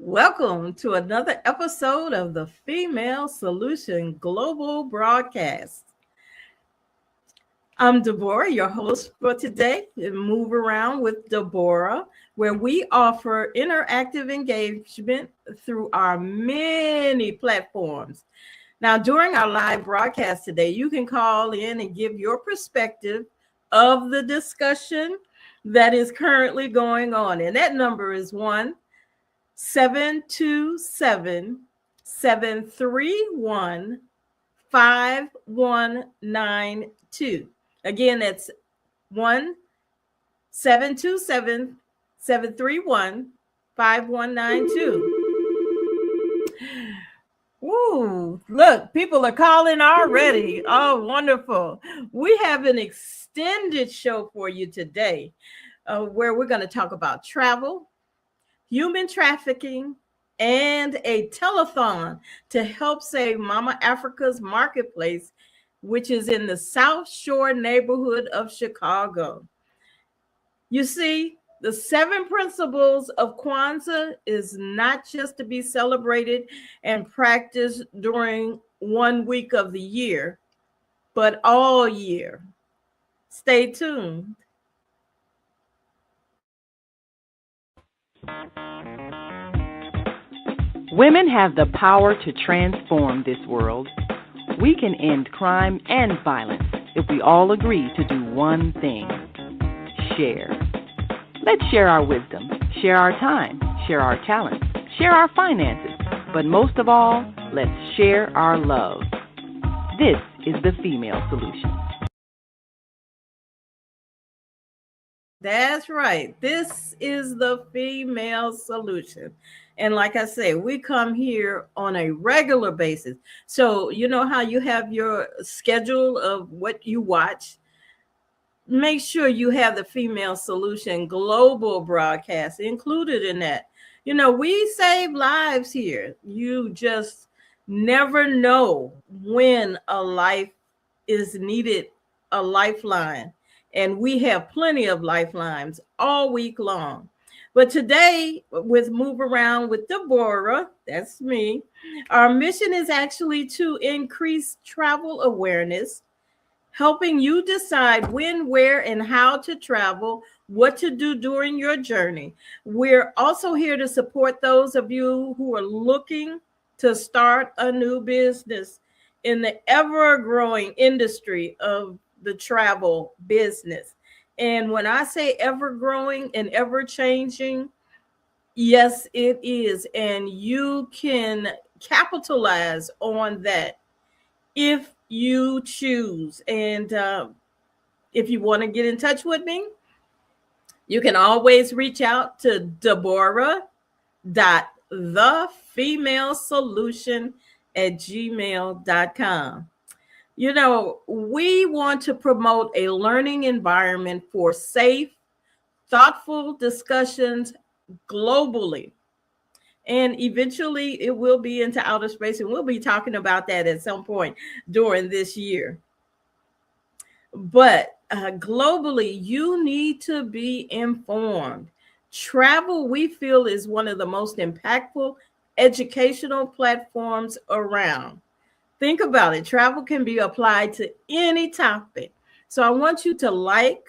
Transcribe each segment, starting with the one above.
Welcome to another episode of the Female Solution Global Broadcast. I'm Deborah, your host for today, in Move Around with Deborah, where we offer interactive engagement through our many platforms. Now, during our live broadcast today, you can call in and give your perspective of the discussion that is currently going on. And that number is 1-727-731-5192. Again, that's 1-727-731-5192. Ooh, look, people are calling already. Oh, wonderful. We have an extended show for you today where we're going to talk about travel, human trafficking, and a telethon to help save Mama Africa's Marketplace, which is in the South Shore neighborhood of Chicago. You see, the 7 principles of Kwanzaa is not just to be celebrated and practiced during 1 week of the year, but all year. Stay tuned. Women have the power to transform this world. We can end crime and violence if we all agree to do one thing: share. Let's share our wisdom, share our time, share our talents, share our finances, but most of all, let's share our love. This is the Female Solution. That's right. This is the Female Solution. And like I say, we come here on a regular basis. So, you know how you have your schedule of what you watch? Make sure you have the Female Solution Global broadcast included in that. You know, we save lives here. You just never know when a life is needed, a lifeline. And we have plenty of lifelines all week long. But today, with Move Around with Deborah, that's me, our mission is actually to increase travel awareness, helping you decide when, where, and how to travel, what to do during your journey. We're also here to support those of you who are looking to start a new business in the ever-growing industry of the travel business. And when I say ever-growing and ever-changing, yes, it is. And you can capitalize on that if you choose. And if you want to get in touch with me, you can always reach out to Deborah.thefemalesolution@gmail.com. You know, we want to promote a learning environment for safe, thoughtful discussions globally. And eventually it will be into outer space, and we'll be talking about that at some point during this year. But globally, you need to be informed. Travel, we feel, is one of the most impactful educational platforms around. Think about it. Travel can be applied to any topic. So I want you to like,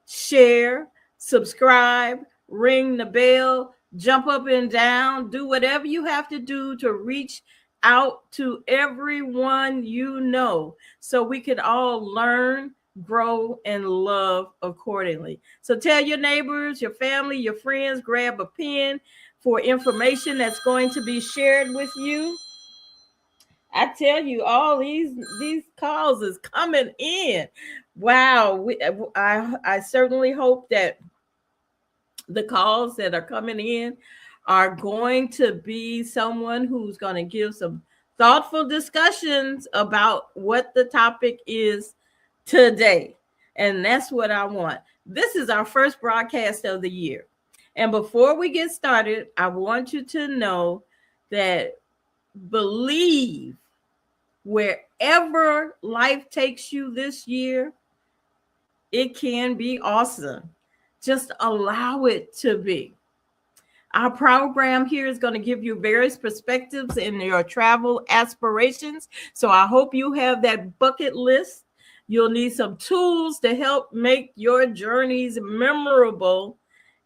share, subscribe, ring the bell, jump up and down, do whatever you have to do to reach out to everyone you know so we can all learn, grow, and love accordingly. So tell your neighbors, your family, your friends, grab a pen for information that's going to be shared with you. I tell you, all these calls is coming in. Wow, I certainly hope that the calls that are coming in are going to be someone who's going to give some thoughtful discussions about what the topic is today. And that's what I want. This is our first broadcast of the year. And before we get started, I want you to know that believe wherever life takes you this year, it can be awesome. Just allow it to be. Our program here is going to give you various perspectives in your travel aspirations. So I hope you have that bucket list. You'll need some tools to help make your journeys memorable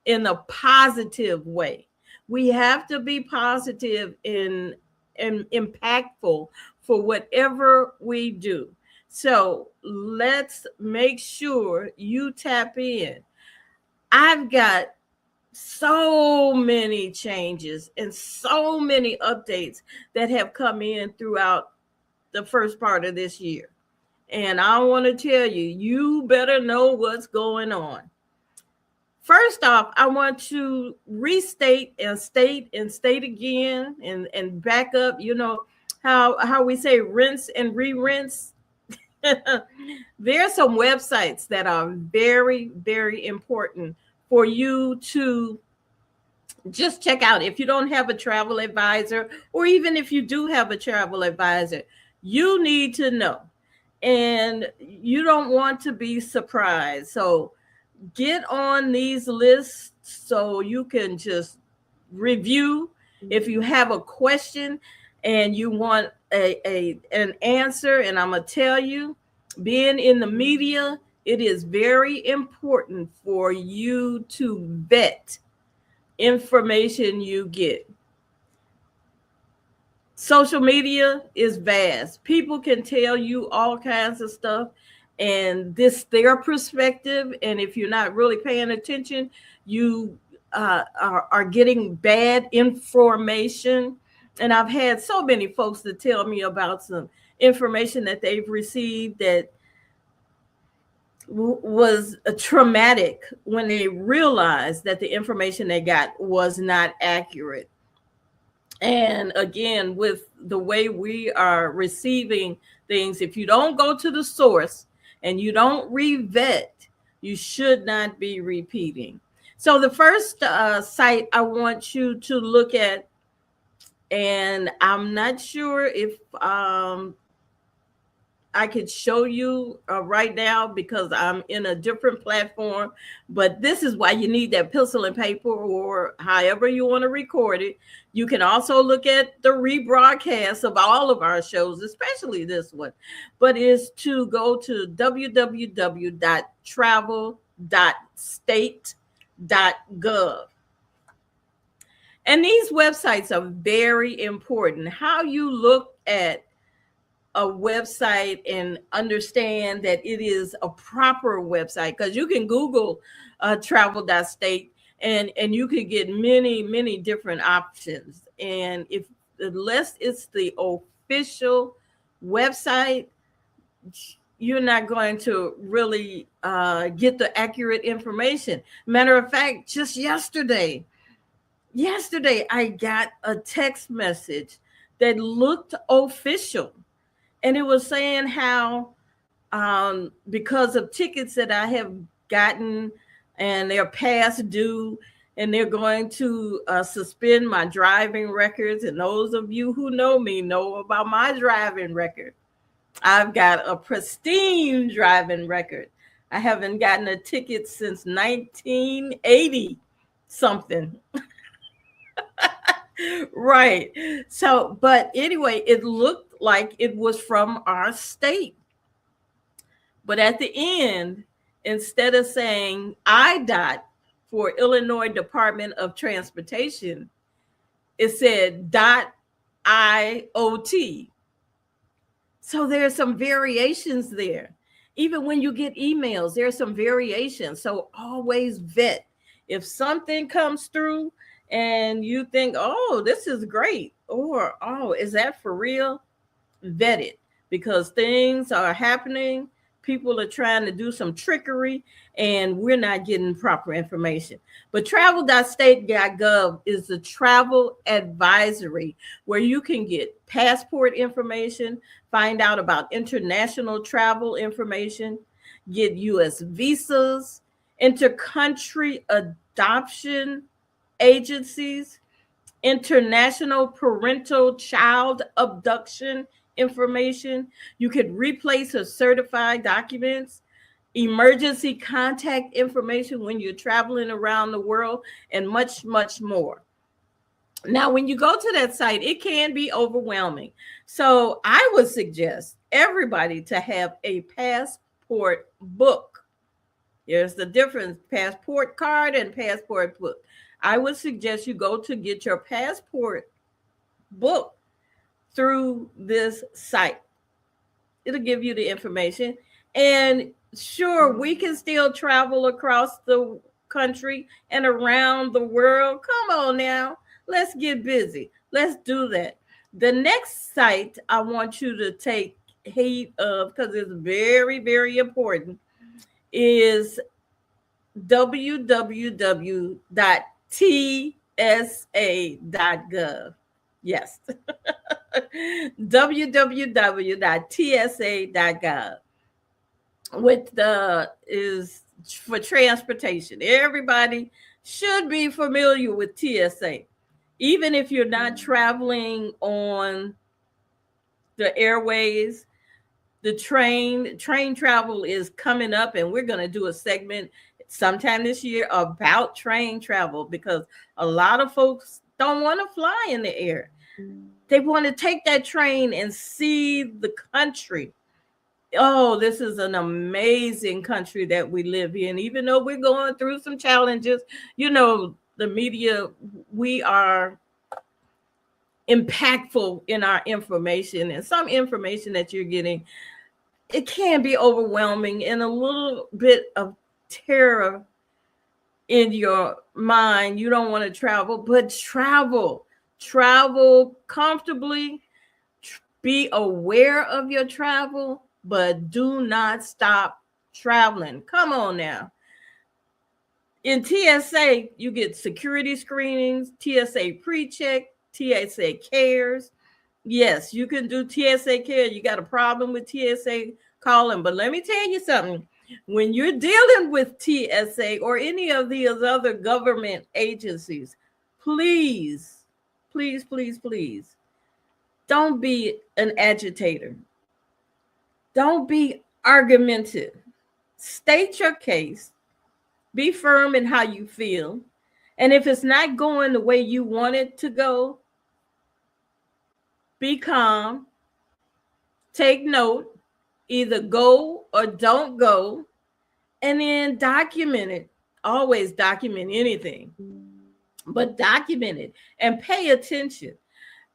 in a positive way. We have to be positive and impactful for whatever we do. So let's make sure you tap in. I've got so many changes and so many updates that have come in throughout the first part of this year. And I want to tell you, you better know what's going on. First off, I want to restate and state again and back up, how we say rinse and re-rinse. There are some websites that are very, very important for you to just check out. If you don't have a travel advisor, or even if you do have a travel advisor, you need to know. And you don't want to be surprised. So get on these lists so you can just review. If you have a question and you want an answer, and I'm going to tell you, being in the media, it is very important for you to vet information you get. Social media is vast. People can tell you all kinds of stuff, and this their perspective. And if you're not really paying attention, you are getting bad information. And I've had so many folks that tell me about some information that they've received that was traumatic when they realized that the information they got was not accurate. And again, with the way we are receiving things, if you don't go to the source and you don't revet, you should not be repeating. So the first site I want you to look at, and I'm not sure if I could show you right now because I'm in a different platform, but this is why you need that pencil and paper, or however you want to record it. You can also look at the rebroadcast of all of our shows, especially this one, but is to go to www.travel.state.gov. And these websites are very important. How you look at a website and understand that it is a proper website, because you can Google travel.state and you could get many different options. And if unless it's the official website, you're not going to really get the accurate information. Matter of fact, just yesterday I got a text message that looked official. And it was saying how because of tickets that I have gotten and they're past due, and they're going to suspend my driving records. And those of you who know me know about my driving record. I've got a pristine driving record. I haven't gotten a ticket since 1980 something. Right. So, but anyway, it looked like it was from our state. But at the end, instead of saying IDOT for Illinois Department of Transportation, it said .IOT. So there's some variations there. Even when you get emails, there's some variations. So always vet. If something comes through and you think, oh, this is great, or, oh, is that for real? Vet it, because things are happening. People are trying to do some trickery, and we're not getting proper information. But travel.state.gov is the travel advisory where you can get passport information, find out about international travel information, get U.S. visas, intercountry adoption agencies, international parental child abduction information. You could replace or certify documents, emergency contact information when you're traveling around the world, and much more. Now, when you go to that site, it can be overwhelming. So I would suggest everybody to have a passport book. There's the difference, passport card and passport book. I would suggest you go to get your passport book through this site. It'll give you the information. And sure, we can still travel across the country and around the world. Come on now, let's get busy. Let's do that. The next site I want you to take heed of, because it's very, very important, is www.tsa.gov. Yes, www.tsa.gov, with the is for transportation. Everybody should be familiar with TSA, even if you're not traveling on the airways. The train travel is coming up, and we're going to do a segment sometime this year about train travel, because a lot of folks don't want to fly in the air. They want to take that train and see the country. Oh, this is an amazing country that we live in. Even though we're going through some challenges, the media, we are impactful in our information, and some information that you're getting, it can be overwhelming and a little bit of terror in your mind. You don't want to travel, but travel comfortably. Be aware of your travel, but do not stop traveling. Come on now. In TSA, you get security screenings, TSA pre-check, TSA cares. Yes, you can do TSA care. You got a problem with TSA, call them. But let me tell you something. When you're dealing with TSA or any of these other government agencies, please, please, please, please, don't be an agitator. Don't be argumentative. State your case. Be firm in how you feel. And if it's not going the way you want it to go, be calm. Take note. Either go or don't go. And then document it. Always document anything, but document it and pay attention.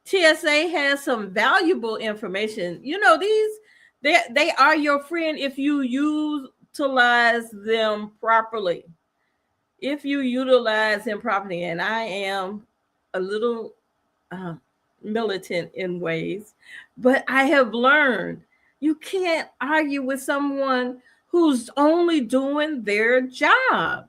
TSA has some valuable information. They are your friend if you utilize them properly. If you utilize them properly, and I am a little militant in ways, but I have learned you can't argue with someone who's only doing their job.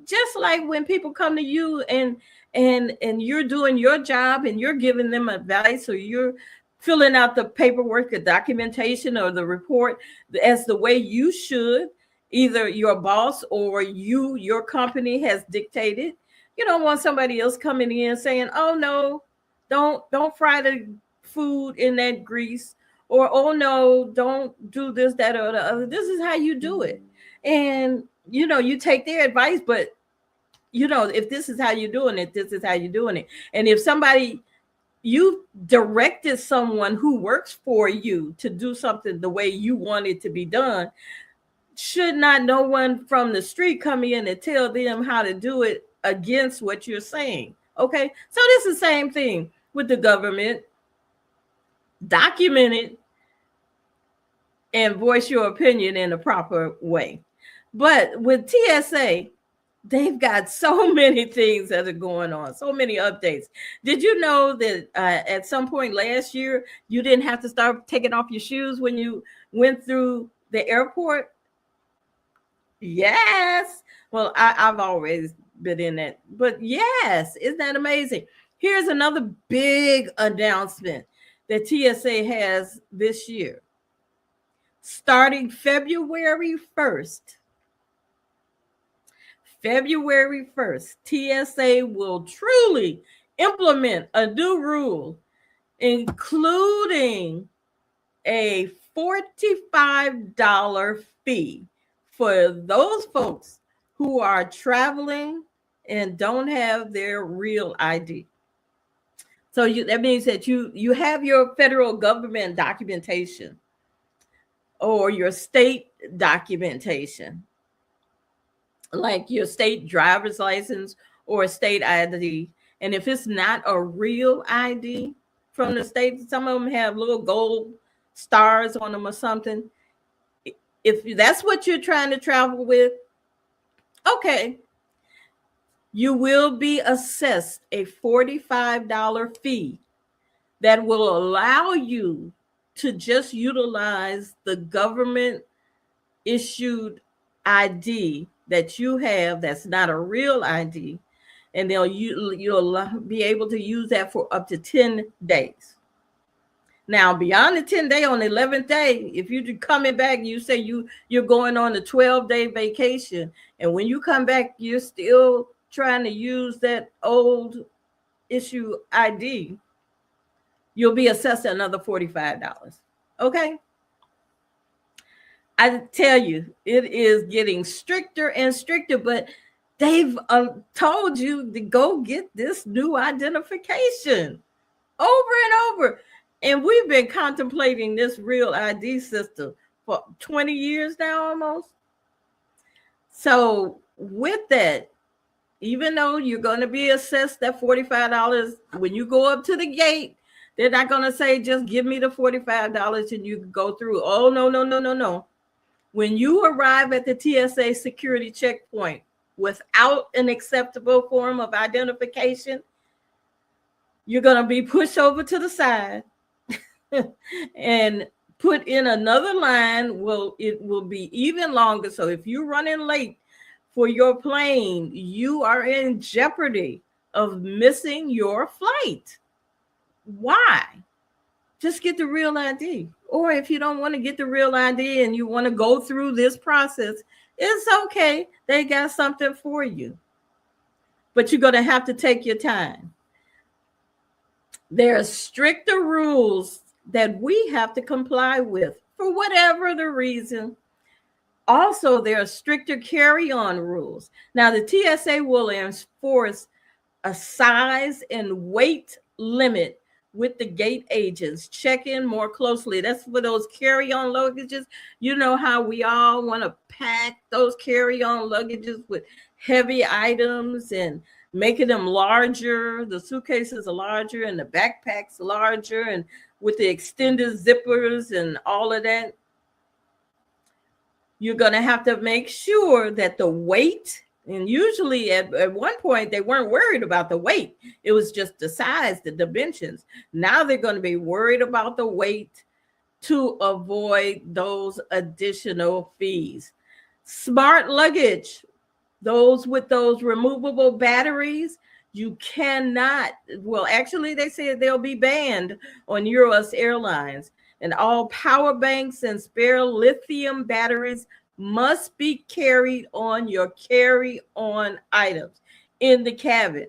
Just like when people come to you and you're doing your job and you're giving them advice, or you're filling out the paperwork, the documentation, or the report as the way you should, either your boss or your company has dictated. You don't want somebody else coming in saying, "Oh no, don't fry the food in that grease," or "Oh no, don't do this, that, or the other." This is how you do it. And you take their advice, but if this is how you're doing it, this is how you're doing it. And if you directed someone who works for you to do something the way you want it to be done, should not no one from the street come in and tell them how to do it against what you're saying. Okay, so this is the same thing with the government. Document it and voice your opinion in a proper way. But with TSA, they've got so many things that are going on, so many updates. Did you know that at some point last year, you didn't have to start taking off your shoes when you went through the airport? Yes. Well, I've always been in that. But yes, isn't that amazing? Here's another big announcement that TSA has this year. Starting February 1st, TSA will truly implement a new rule, including a $45 fee for those folks who are traveling and don't have their real ID. So that means that you have your federal government documentation or your state documentation, like your state driver's license or a state ID. And if it's not a real ID from the state, some of them have little gold stars on them or something. If that's what you're trying to travel with, okay, you will be assessed a $45 fee that will allow you to just utilize the government issued ID that you have that's not a real ID, and you'll be able to use that for up to 10 days. Now, beyond the 10 day, on the 11th day, if you're coming back, you say you're going on a 12-day vacation, and when you come back, you're still trying to use that old issue ID, you'll be assessed another $45. Okay? I tell you, it is getting stricter and stricter, but they've told you to go get this new identification over and over. And we've been contemplating this real ID system for 20 years now almost. So with that, even though you're going to be assessed that $45, when you go up to the gate, they're not going to say, just give me the $45 and you can go through. Oh, no. When you arrive at the TSA security checkpoint without an acceptable form of identification, you're going to be pushed over to the side and put in another line. It will be even longer. So if you're running late for your plane, you are in jeopardy of missing your flight. Why? Just get the real ID. Or if you don't want to get the real ID and you want to go through this process, it's okay. They got something for you. But you're going to have to take your time. There are stricter rules that we have to comply with for whatever the reason. Also, there are stricter carry-on rules. Now, the TSA will enforce a size and weight limit with the gate agents. Check in more closely. That's for those carry-on luggages. You know how we all want to pack those carry-on luggages with heavy items and making them larger. The suitcases are larger and the backpacks larger, and with the extended zippers and all of that. You're going to have to make sure that the weight, and usually at one point they weren't worried about the weight. It was just the size, the dimensions. Now they're going to be worried about the weight to avoid those additional fees. Smart luggage, those with those removable batteries, you cannot, well, actually they said they'll be banned on Eurus Airlines. And all power banks and spare lithium batteries must be carried on your carry-on items in the cabin,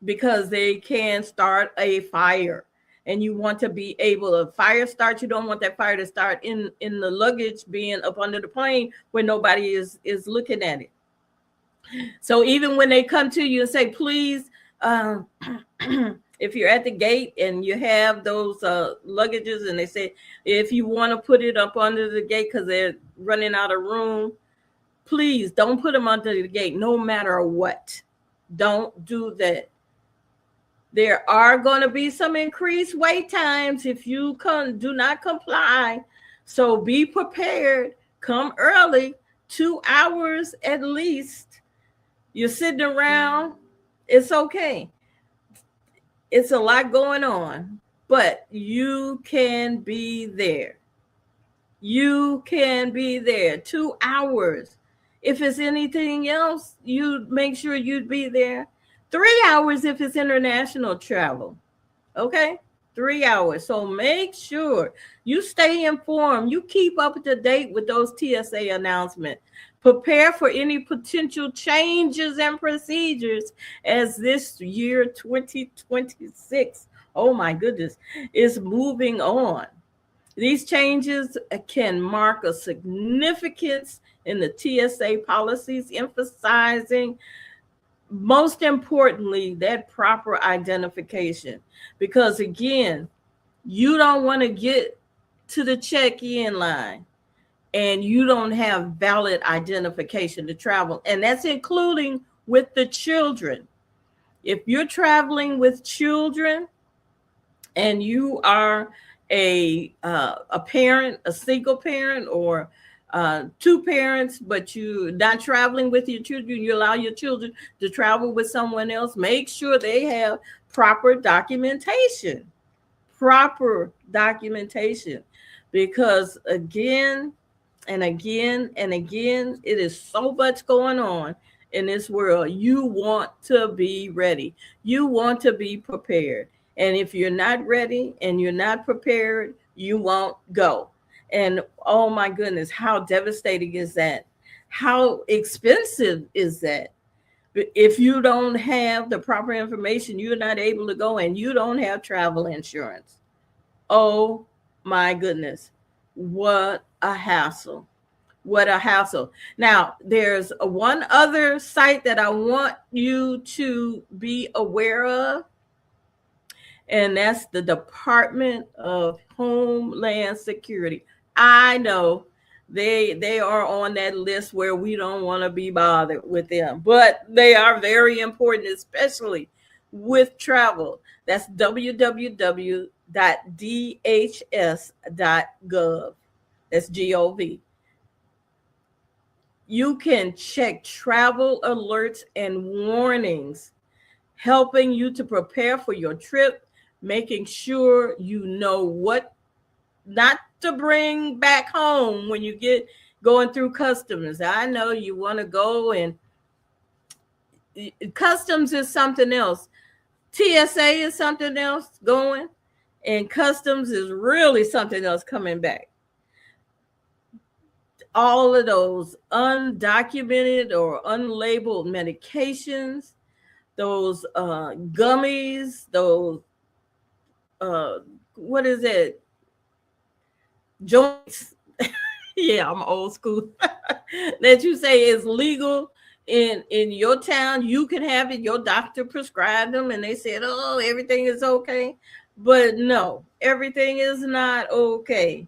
because they can start a fire. And you want to be able to fire start. You don't want that fire to start in the luggage being up under the plane where nobody is looking at it. So even when they come to you and say, please, if you're at the gate and you have those luggages and they say, if you want to put it up under the gate because they're running out of room, please don't put them under the gate no matter what. Don't do that. There are going to be some increased wait times if you do not comply. So be prepared. Come early, 2 hours at least. You're sitting around. It's okay. It's a lot going on, but you can be there. You can be there 2 hours. If it's anything else, you make sure you'd be there. 3 hours if it's international travel. Okay? 3 hours. So make sure you stay informed. You keep up to date with those TSA announcements. Prepare for any potential changes and procedures as this year 2026, oh my goodness, is moving on. These changes can mark a significance in the TSA policies, emphasizing most importantly, that proper identification. Because again, you don't want to get to the check-in line and you don't have valid identification to travel. And that's including with the children. If you're traveling with children and you are a parent, a single parent, or two parents, but you're not traveling with your children, you allow your children to travel with someone else, make sure they have proper documentation. Proper documentation. Because again, and again and again, it is so much going on in this world. You want to be ready, you want to be prepared. And if you're not ready and you're not prepared, you won't go. And oh my goodness, how devastating is that? How expensive is that? If you don't have the proper information, you're not able to go, and you don't have travel insurance. Oh my goodness, what a hassle. What a hassle. Now, there's one other site that I want you to be aware of, and that's the Department of Homeland Security. I know they are on that list where we don't want to be bothered with them, but they are very important, especially with travel. That's www.dhs.gov. That's gov. You can check travel alerts and warnings, helping you to prepare for your trip, making sure you know what not to bring back home when you get going through customs. I know you want to go, and customs is something else. TSA is something else going, and customs is really something else coming back. All of those undocumented or unlabeled medications, those gummies, those what is it? Joints. Yeah, I'm old school. That you say is legal in your town. You can have it. Your doctor prescribed them, and they said, "Oh, everything is okay." But no, everything is not okay,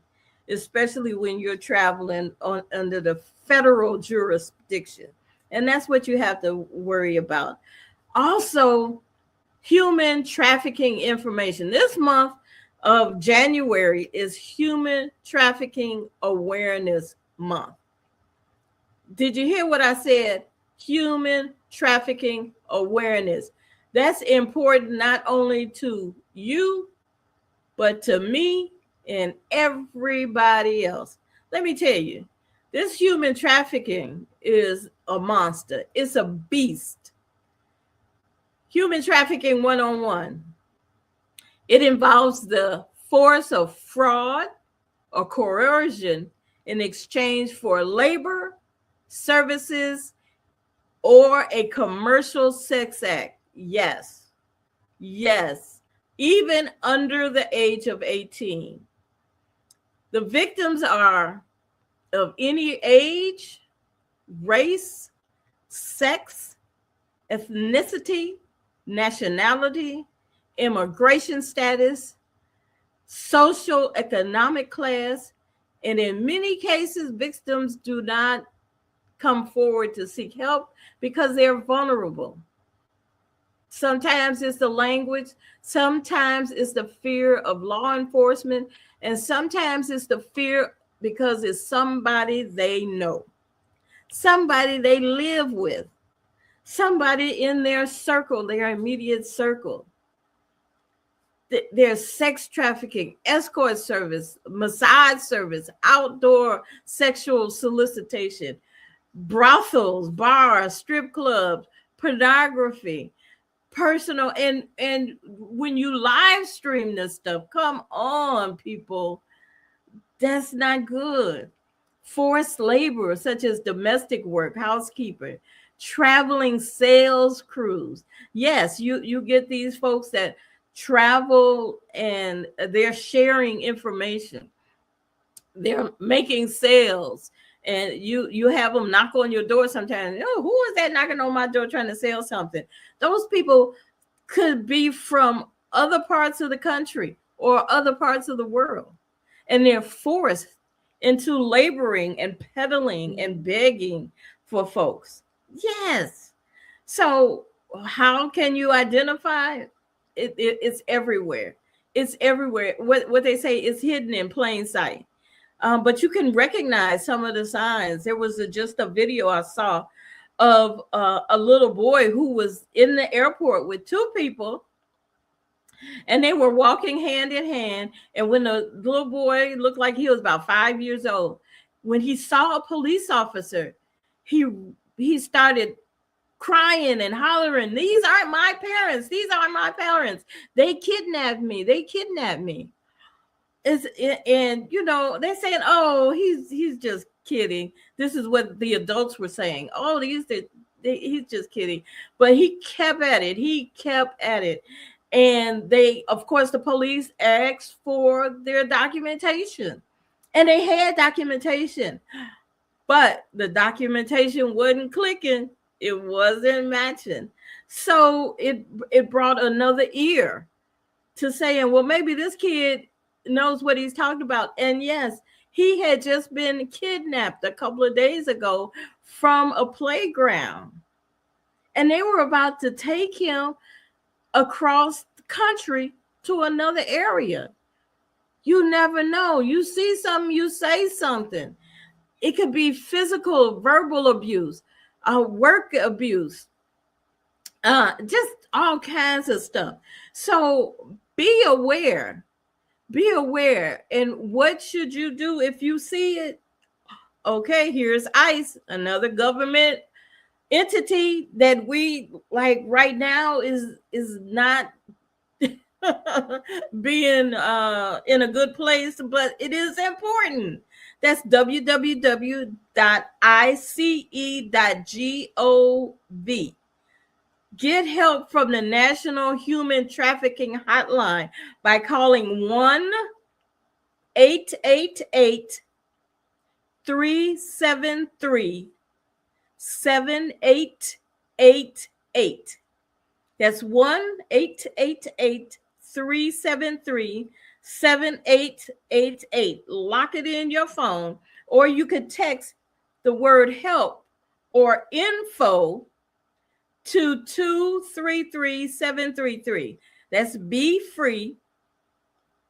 especially when you're traveling under the federal jurisdiction, and that's what you have to worry about. Also, human trafficking information. This month of January is Human Trafficking Awareness Month. Did you hear what I said? Human trafficking awareness. That's important not only to you, but to me and everybody else. Let me tell you, this human trafficking is a monster. It's a beast. Human trafficking 101. It involves the force of fraud or coercion in exchange for labor, services, or a commercial sex act. Yes, yes, even under the age of 18. The victims are of any age, race, sex, ethnicity, nationality, immigration status, social economic class, and in many cases, victims do not come forward to seek help because they're vulnerable. Sometimes it's the language, sometimes it's the fear of law enforcement, and sometimes it's the fear because it's somebody they know, somebody they live with, somebody in their circle, their immediate circle. There's sex trafficking, escort service, massage service, outdoor sexual solicitation, brothels, bars, strip clubs, pornography, personal, and when you live stream this stuff, come on, people, that's not good. Forced labor, such as domestic work, housekeeping, traveling sales crews. Yes, you get these folks that travel and they're sharing information. They're making sales and you have them knock on your door sometimes. Oh, who is that knocking on my door trying to sell something? Those people could be from other parts of the country or other parts of the world, and they're forced into laboring and peddling and begging for folks. Yes. So how can you identify it's everywhere. It's everywhere. What they say is hidden in plain sight. But you can recognize some of the signs. There was just a video I saw of a little boy who was in the airport with two people, and they were walking hand in hand. And when the little boy looked like he was about 5 years old, when he saw a police officer, he started crying and hollering, "These aren't my parents. These aren't my parents. They kidnapped me. They kidnapped me." And they're saying, "Oh, he's just kidding." This is what the adults were saying. "Oh, he's just kidding." But he kept at it. He kept at it. And of course, the police asked for their documentation, and they had documentation, but the documentation wasn't clicking. It wasn't matching. So it brought another ear to saying, well, maybe this kid knows what he's talking about. And yes, he had just been kidnapped a couple of days ago from a playground, and they were about to take him across the country to another area. You never know. You see something, you say something. It could be physical, verbal abuse, work abuse, just all kinds of stuff. So be aware. Be aware. And what should you do if you see it? Okay, here's ICE, another government entity that we like right now is not being in a good place, but it is important. That's www.ice.gov. Get help from the National Human Trafficking Hotline by calling 1-888-373-7888. That's 1-888-373-7888. Lock it in your phone, or you could text the word help or info to 233-733. That's be free.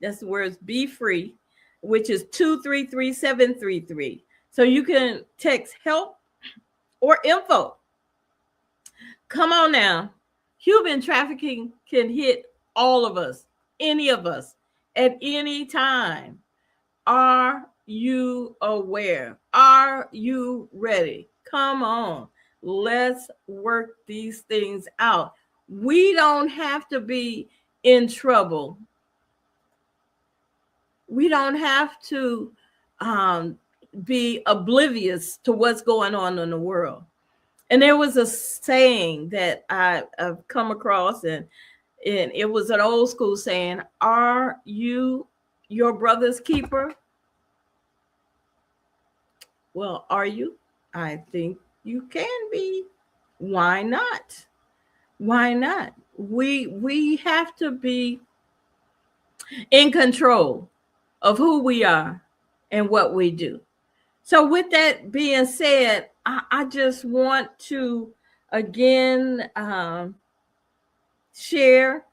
That's the words be free, which is 233-733. So you can text help or info. Come on now. Human trafficking can hit all of us, any of us, at any time. Are you aware? Are you ready? Come on. Let's work these things out. We don't have to be in trouble. We don't have to be oblivious to what's going on in the world. And there was a saying that I've come across, and it was an old school saying, "Are you your brother's keeper?" Well, are you? I think you can be. Why not? Why not? We have to be in control of who we are and what we do. So with that being said, I just want to again share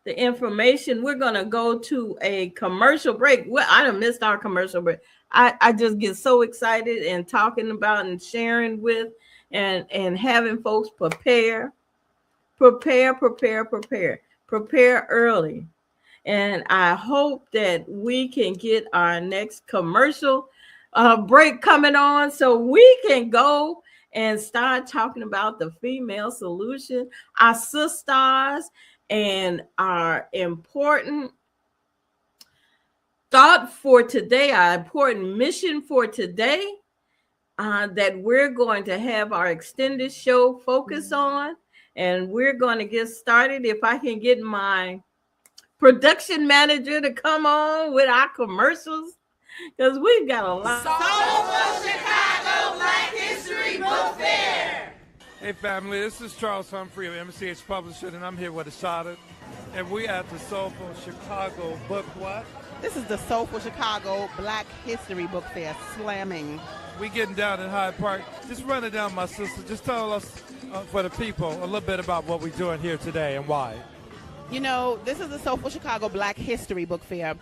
the information. We're going to go to a commercial break. Well, I done missed our commercial break. I just get so excited and talking about and sharing with and having folks prepare early. And I hope that we can get our next commercial break coming on so we can go and start talking about the female solution, our sisters, and our important thought for today, our important mission for today, that we're going to have our extended show focus on. And we're going to get started. If I can get my production manager to come on with our commercials, because we've got a lot. Soul for Chicago. Hey family, this is Charles Humphrey of MCH Publishing, and I'm here with Ashada, and we at the Soulful Chicago Book what? This is the Soulful Chicago Black History Book Fair, slamming. We getting down in Hyde Park. Just run it down, my sister. Just tell us, for the people, a little bit about what we're doing here today and why. You know, this is the Soulful Chicago Black History Book Fair,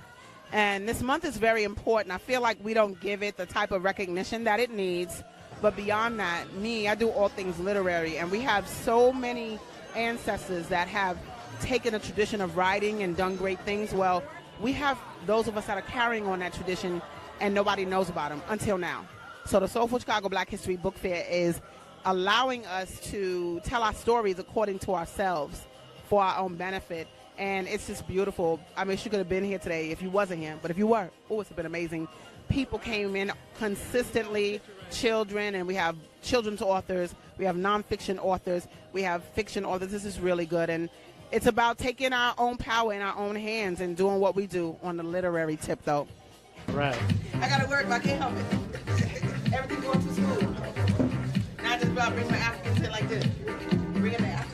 and this month is very important. I feel like we don't give it the type of recognition that it needs. But beyond that, I do all things literary, and we have so many ancestors that have taken a tradition of writing and done great things. Well, we have those of us that are carrying on that tradition, and nobody knows about them until now. So the Soulful Chicago Black History Book Fair is allowing us to tell our stories according to ourselves for our own benefit, and it's just beautiful. I mean, she could have been here today if you wasn't here, but if you were, it's been amazing. People came in consistently, children, and we have children's authors, we have nonfiction authors, we have fiction authors. This is really good, and it's about taking our own power in our own hands and doing what we do on the literary tip, though. Right. I gotta work, but I can't help it. Everything going too smooth. Now I just about bring my African shit like this. Bring it back.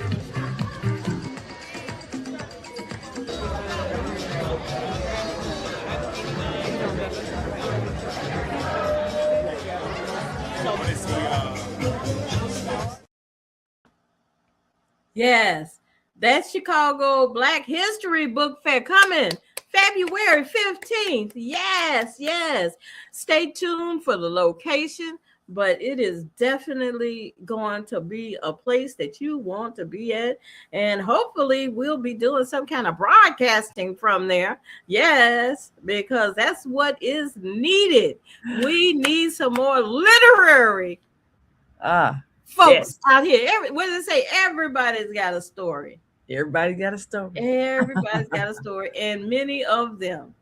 Yes, that's Chicago Black History Book Fair coming February 15th. Yes. Stay tuned for the location, but it is definitely going to be a place that you want to be at. And hopefully we'll be doing some kind of broadcasting from there. Yes, because that's what is needed. We need some more literary folks out here. What does it say? Everybody's got a story. Everybody's got a story. Everybody's got a story, and many of them,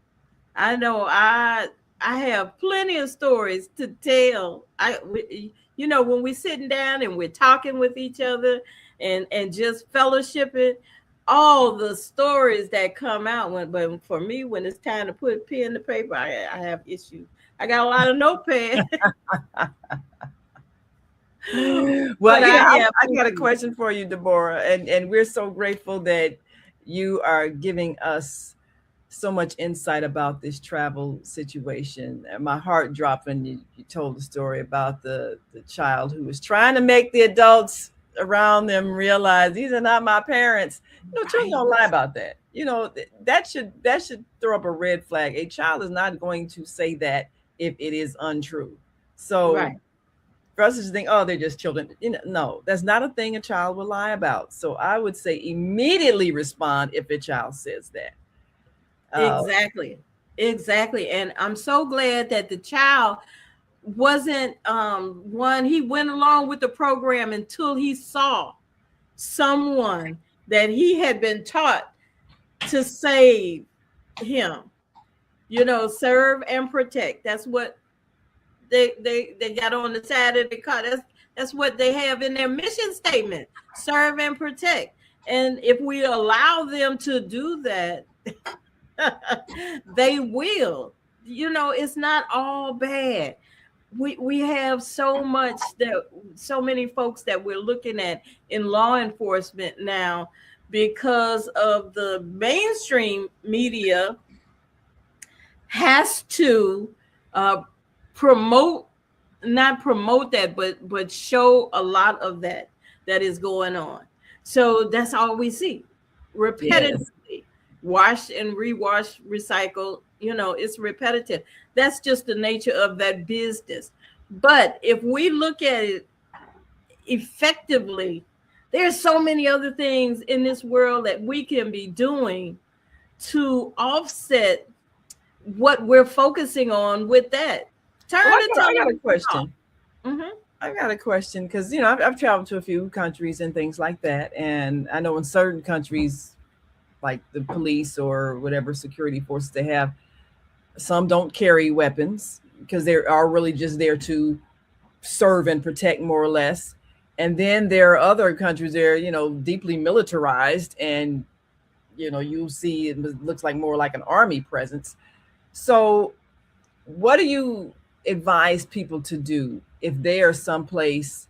I know, I have plenty of stories to tell. When we're sitting down and we're talking with each other and just fellowshipping, all the stories that come out. But for me, when it's time to put pen to paper, I have issues. I got a lot of notepad. Well, I got a question for you, Deborah, and we're so grateful that you are giving us so much insight about this travel situation. And my heart dropped when you told the story about the child who was trying to make the adults around them realize these are not my parents. Children don't lie about that. That should throw up a red flag. A child is not going to say that if it is untrue. So. Right. For us to just think, they're just children. No, that's not a thing a child will lie about. So I would say immediately respond if a child says that. Exactly. And I'm so glad that the child wasn't he went along with the program until he saw someone that he had been taught to save him. Serve and protect. That's what they got on the side of the car. That's what they have in their mission statement: serve and protect. And if we allow them to do that, they will. It's not all bad. We have so many folks that we're looking at in law enforcement now because of the mainstream media has to not promote that, but show a lot of that is going on. So that's all we see repetitively. Yes. Wash and rewash, recycle, it's repetitive. That's just the nature of that business. But if we look at it effectively, there's so many other things in this world that we can be doing to offset what we're focusing on with that. I got a question. Mm-hmm. I got a question because, I've traveled to a few countries and things like that. And I know in certain countries, like the police or whatever security forces they have, some don't carry weapons because they are really just there to serve and protect more or less. And then there are other countries that are, deeply militarized and, you'll see it looks like more like an army presence. So what do you advise people to do if they are someplace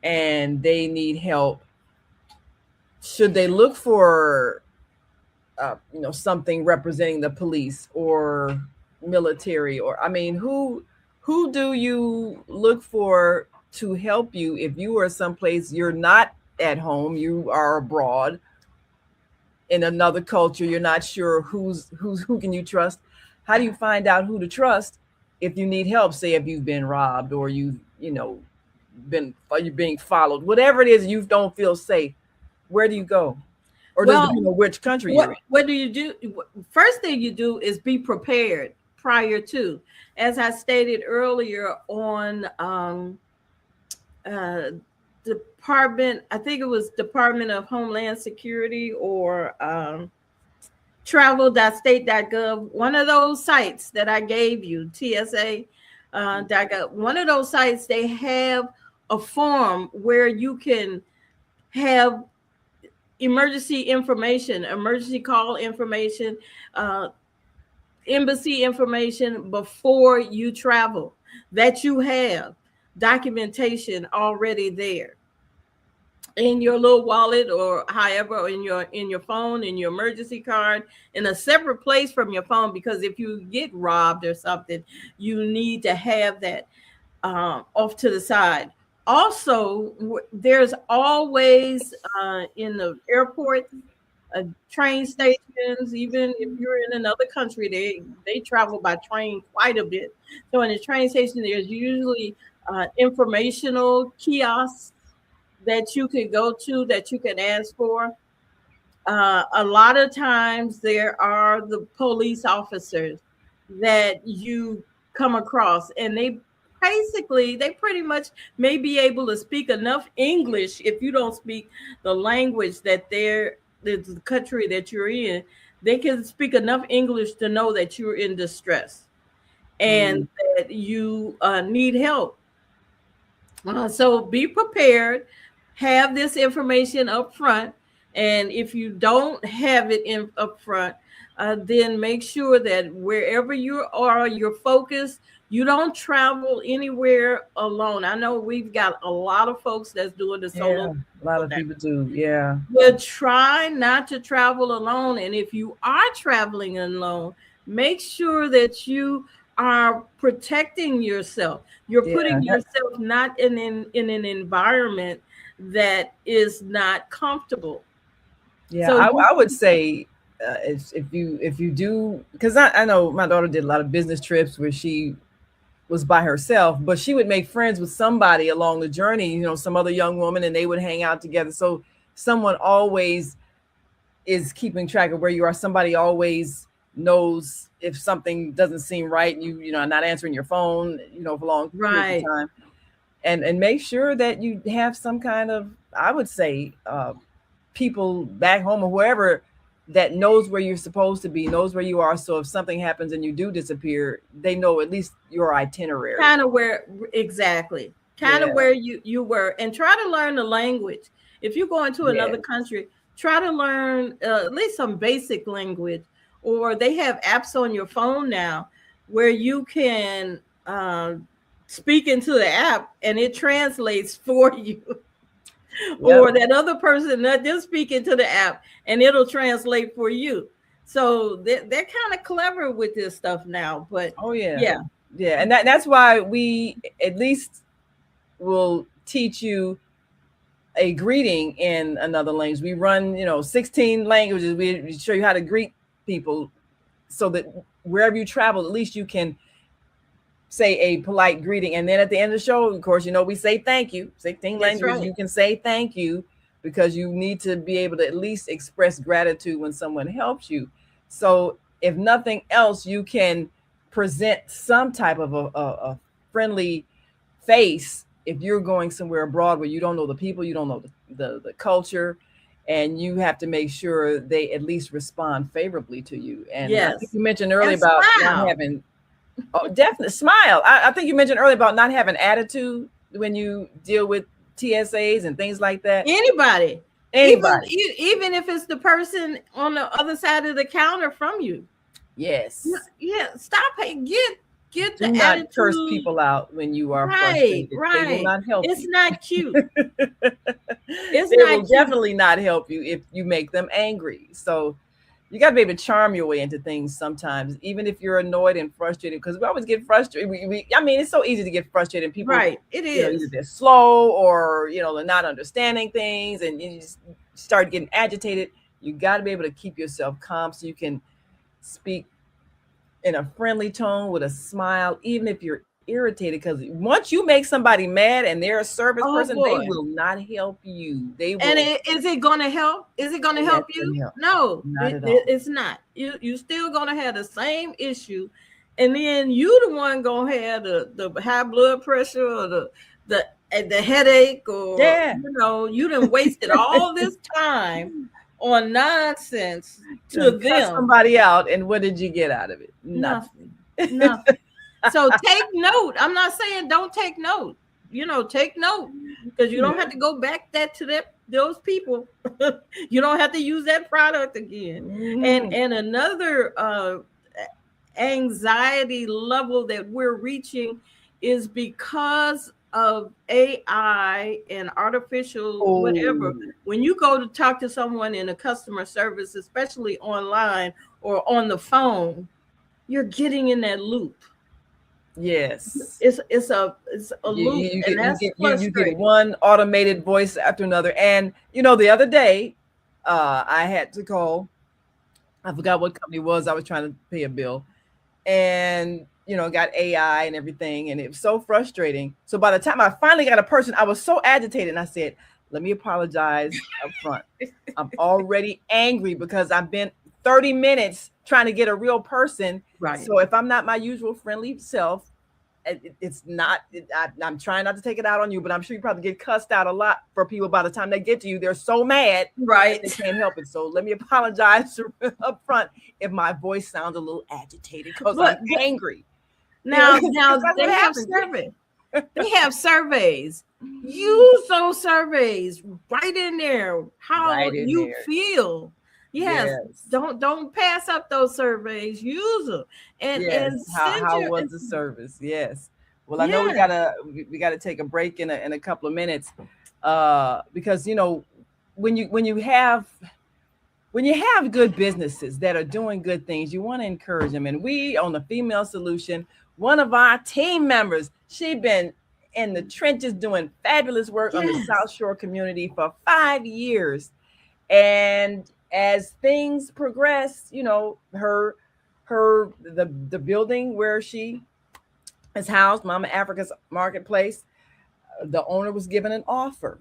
and they need help, should they look for something representing the police or military, or I mean, who do you look for to help you if you are someplace you're not at home, you are abroad in another culture, you're not sure who can you trust? How do you find out who to trust if you need help? Say if you've been robbed, or you're being followed, whatever it is, you don't feel safe. Where do you go? Or does it Well, depend on which country you're in? what do you do? First thing you do is be prepared prior to, as I stated earlier on Department, I think it was Department of Homeland Security or travel.state.gov, one of those sites that I gave you, TSA.gov, one of those sites, they have a form where you can have emergency information, emergency call information, embassy information before you travel, that you have documentation already there in your little wallet, or however, or in your phone, in your emergency card, in a separate place from your phone, because if you get robbed or something, you need to have that off to the side. Also, there's always in the airport, train stations. Even if you're in another country, they travel by train quite a bit. So in the train station, there's usually informational kiosks that you can go to, that you can ask for. A lot of times there are the police officers that you come across, and they pretty much may be able to speak enough English. If you don't speak the language that the country that you're in, they can speak enough English to know that you're in distress and that you need help. So be prepared, have this information up front. And if you don't have it up front, then make sure that wherever you are, you're focused. You don't travel anywhere alone. I know we've got a lot of folks that's doing the solo. A lot of people do, yeah. But try not to travel alone. And if you are traveling alone, make sure that you are protecting yourself. You're putting yourself not in an environment that is not comfortable. Yeah, so I would say if you do, because I know my daughter did a lot of business trips where she was by herself, but she would make friends with somebody along the journey, some other young woman, and they would hang out together. So someone always is keeping track of where you are. Somebody always knows if something doesn't seem right, and you are not answering your phone, for a long period of time. And make sure that you have some kind of, I would say, people back home or wherever that knows where you're supposed to be, knows where you are. So if something happens and you do disappear, they know at least your itinerary. Kind of where, exactly. Where you were, and try to learn the language. If you go into another country, try to learn at least some basic language. Or they have apps on your phone now where you can speak into the app and it translates for you. Or that other person that they're speaking to the app and it'll translate for you. So they're kind of clever with this stuff now. But yeah, and that's why we at least will teach you a greeting in another language. We run 16 languages. We show you how to greet people, so that wherever you travel, at least you can say a polite greeting. And then at the end of the show, of course, we say thank you. 16 languages, you can say thank you, because you need to be able to at least express gratitude when someone helps you. So if nothing else, you can present some type of a friendly face if you're going somewhere abroad where you don't know the people, you don't know the culture, and you have to make sure they at least respond favorably to you. And I think you mentioned earlier about not having, definitely smile. I think you mentioned earlier about not having attitude when you deal with TSAs and things like that. Anybody. Even if it's the person on the other side of the counter from you. Yes. Yeah. Stop. get Do the not attitude. curse people out when you are Right, frustrated. They will right. not help It's you. not cute. It's They not will cute. definitely not help you if you make them angry. So you got to be able to charm your way into things sometimes, even if you're annoyed and frustrated, because we always get frustrated. I mean, it's so easy to get frustrated. And people, Right, it either is. they're slow or, they're not understanding things, and you just start getting agitated. You got to be able to keep yourself calm so you can speak in a friendly tone with a smile, even if you're irritated. Because once you make somebody mad and they're a service Oh person, they boy. will not help you. They will. And is it going to help? Is it going to help That doesn't you? help. No, Not at all. it's not. You still going to have the same issue, and then you the one going to have the high blood pressure or the headache, or Yeah. you done wasted all this time on nonsense to Cut them. somebody out, and what did you get out of it? Nothing. Nothing. So take note. I'm not saying don't take note. Take note, because you don't have to go back to those people. You don't have to use that product again. Mhm. And another anxiety level that we're reaching is because of AI and artificial whatever. Oh. When you go to talk to someone in a customer service, especially online or on the phone, you're getting in that loop. Yes. It's a loop, and that's you frustrating. get one automated voice after another. And the other day, I had to call. I forgot what company it was. I was trying to pay a bill, and got AI and everything, and it was so frustrating. So by the time I finally got a person, I was so agitated, and I said, "Let me apologize up front. I'm already angry because I've been 30 minutes trying to get a real person. Right. So if I'm not my usual friendly self, it's not. I'm trying not to take it out on you, but I'm sure you probably get cussed out a lot for people. By the time they get to you, they're so mad, right? They can't help it. So let me apologize up front if my voice sounds a little agitated because I'm angry. Now they have surveys. They have surveys. Use those surveys right in there. How you feel. Yes. Don't pass up those surveys. Use them. And how was the service? Yes. Well, I know we gotta take a break in a couple of minutes, because when you have good businesses that are doing good things, you want to encourage them. And we on the Female Solution, one of our team members, she been in the trenches doing fabulous work on the South Shore community for 5 years. And as things progress, the building where she is housed, Mama Africa's Marketplace, the owner was given an offer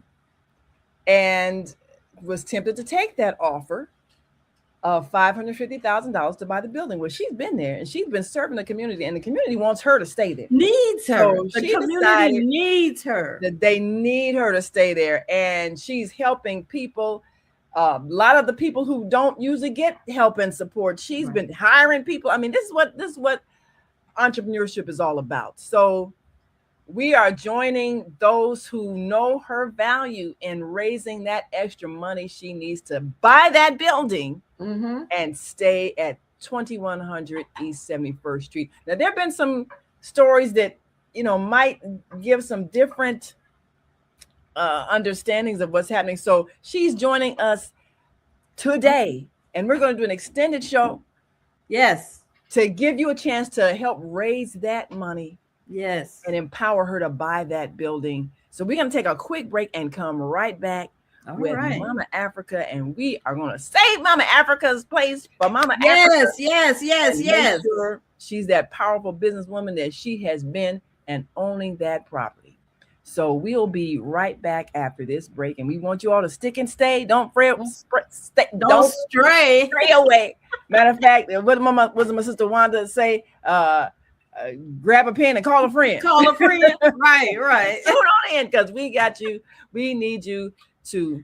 and was tempted to take that offer of $550,000 to buy the building. Well, she's been there and she's been serving the community, and the community wants her to stay there. Needs her. So the community needs her. That they need her to stay there, and she's helping people. A lot of the people who don't usually get help and support, she's been hiring people. I mean, this is what entrepreneurship is all about. So we are joining those who know her value in raising that extra money she needs to buy that building and stay at 2100 East 71st Street. Now, there have been some stories that, might give some different understandings of what's happening. So she's joining us today, and we're going to do an extended show. Yes. To give you a chance to help raise that money. Yes. And empower her to buy that building. So we're going to take a quick break and come right back with Mama Africa, and we are going to save Mama Africa's place for Mama Africa. Yes. Make sure she's that powerful businesswoman that she has been, and owning that property. So we'll be right back after this break, and we want you all to stick and stay. Don't stray away. Matter of fact, what my sister Wanda say? Grab a pen and call a friend. Call a friend. Right. Tune on in, because we got you. We need you to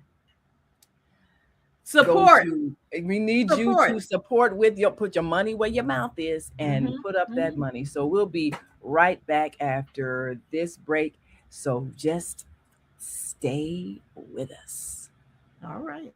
support. We need you to support put your money where your mouth is and put up that money. So we'll be right back after this break. So just stay with us. All right.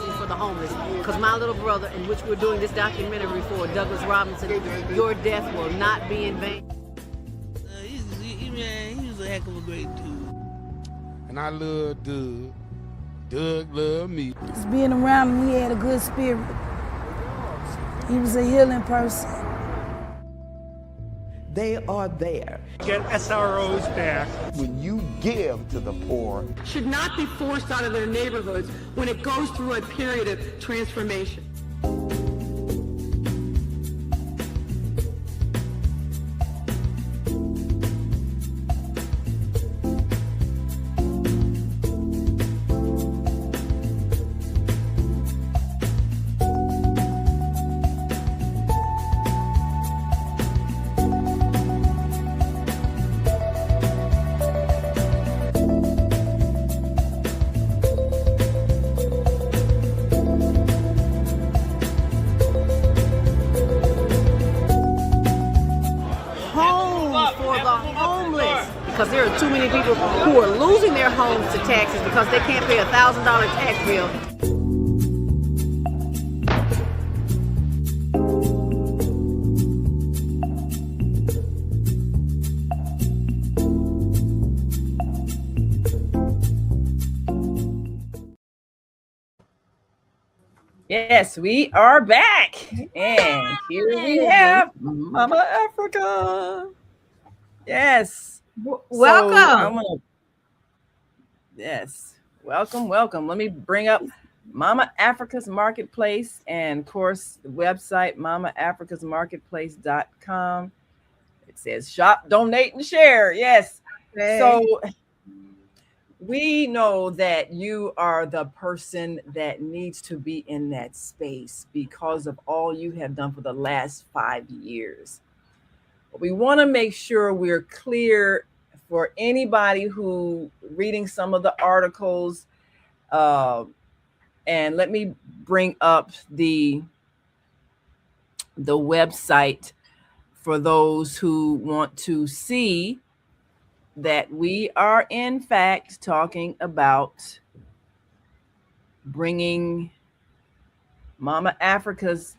housing for the homeless. Because my little brother, in which we're doing this documentary for, Douglas Robinson, your death will not be in vain. He was a heck of a great dude. And I love Doug. Doug loved me. Just being around him, he had a good spirit. He was a healing person. They are there. Get SROs back. When you give to the poor, should not be forced out of their neighborhoods when it goes through a period of transformation. Because there are too many people who are losing their homes to taxes because they can't pay a $1,000 tax bill. Yes, we are back. And here we have Mama Africa. Yes. Welcome. Yes. Welcome. Let me bring up Mama Africa's Marketplace and, of course, the website, mamaafricasmarketplace.com. It says shop, donate, and share. Yes. Okay. So we know that you are the person that needs to be in that space because of all you have done for the last 5 years. We want to make sure we're clear for anybody who reading some of the articles. And let me bring up the website for those who want to see that we are in fact talking about bringing Mama Africa's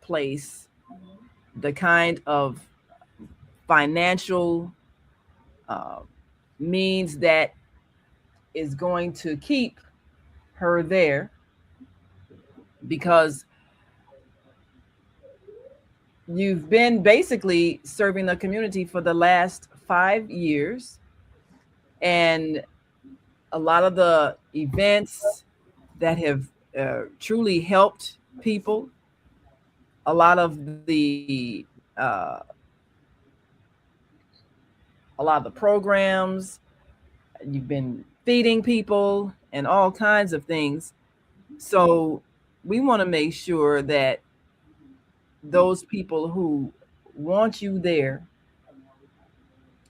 place the kind of financial means that is going to keep her there, because you've been basically serving the community for the last 5 years, and a lot of the events that have truly helped people, a lot of the programs, you've been feeding people and all kinds of things. So we want to make sure that those people who want you there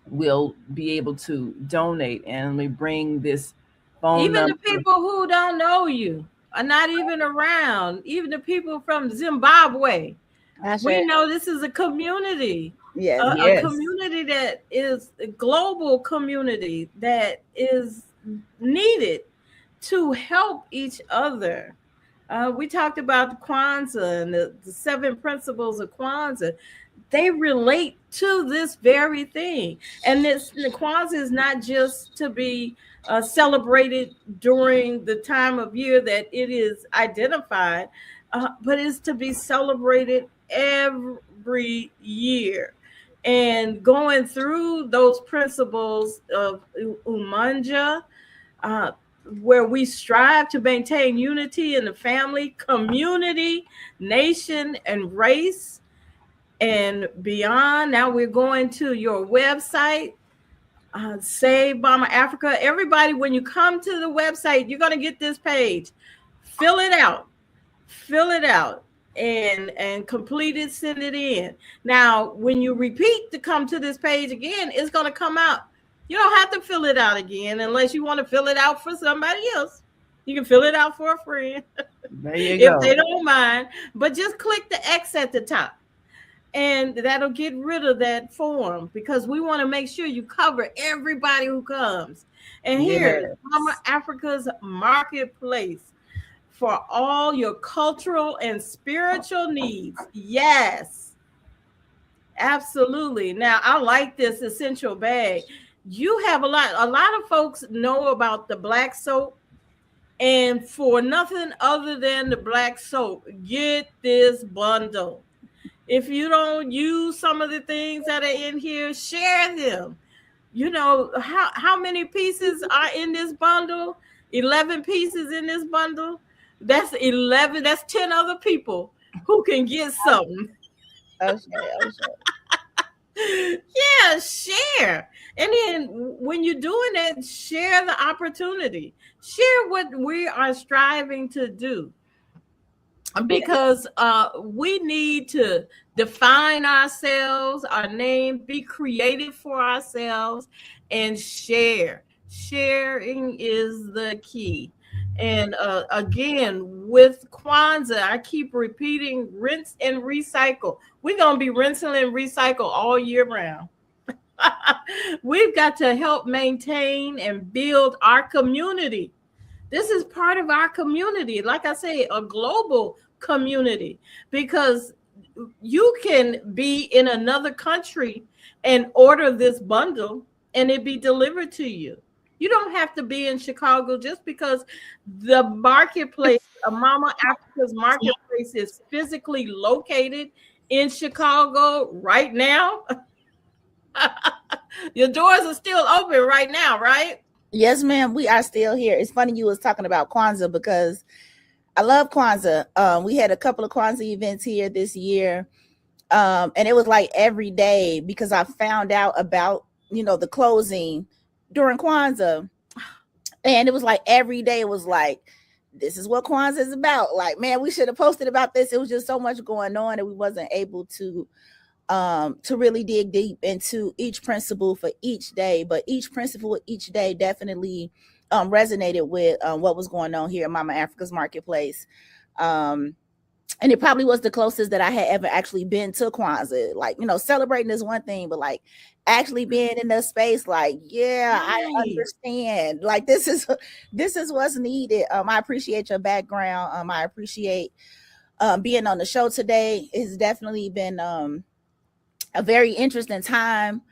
will be able to donate. And we bring this phone even number. The people who don't know you are not even around, even the people from Zimbabwe. We know this is a community. Yes, a community that is a global community that is needed to help each other. We talked about Kwanzaa and the 7 principles of Kwanzaa. They relate to this very thing. And the Kwanzaa is not just to be celebrated during the time of year that it is identified, but it's to be celebrated every year. And going through those principles of Umanja, where we strive to maintain unity in the family, community, nation, and race, and beyond. Now we're going to your website, Save Mama Africa. Everybody, when you come to the website, you're going to get this page. Fill it out. And complete it, send it in. Now, when you repeat to come to this page again, it's going to come out. You don't have to fill it out again unless you want to fill it out for somebody else. You can fill it out for a friend. There you go. If they don't mind. But just click the X at the top. And that'll get rid of that form, because we want to make sure you cover everybody who comes. And here is Yes. Mama Africa's Marketplace for all your cultural and spiritual needs. Yes, absolutely. Now, I like this essential bag. You have a lot of folks know about the black soap, and for nothing other than the black soap, get this bundle. If you don't use some of the things that are in here, share them. You know, how many pieces are in this bundle? 11 pieces in this bundle. That's 11. That's 10 other people who can get something. Oh shit. Yeah, share. And then when you're doing it, share the opportunity. Share what we are striving to do. Because we need to define ourselves, our name, be creative for ourselves, and share. Sharing is the key. And again, with Kwanzaa, I keep repeating rinse and recycle. We're going to be rinsing and recycle all year round. We've got to help maintain and build our community. This is part of our community. Like I say, a global community, because you can be in another country and order this bundle and it be delivered to you. You don't have to be in Chicago just because the marketplace, Mama Africa's Marketplace, is physically located in Chicago right now. Your doors are still open right now, right? Yes, ma'am. We are still here. It's funny you was talking about Kwanzaa because I love Kwanzaa. We had a couple of Kwanzaa events here this year. And it was like every day because I found out about, the closing during Kwanzaa. And it was like every day it was like, this is what Kwanzaa is about. Like, man, we should have posted about this. It was just so much going on that we wasn't able to really dig deep into each principle for each day. But each principle each day definitely resonated with what was going on here at Mama Africa's Marketplace. And it probably was the closest that I had ever actually been to Kwanzaa. Like, celebrating is one thing, but like actually being in the space, like, yeah, I understand. Like, this is what's needed. I appreciate your background. I appreciate being on the show today. It's definitely been a very interesting time.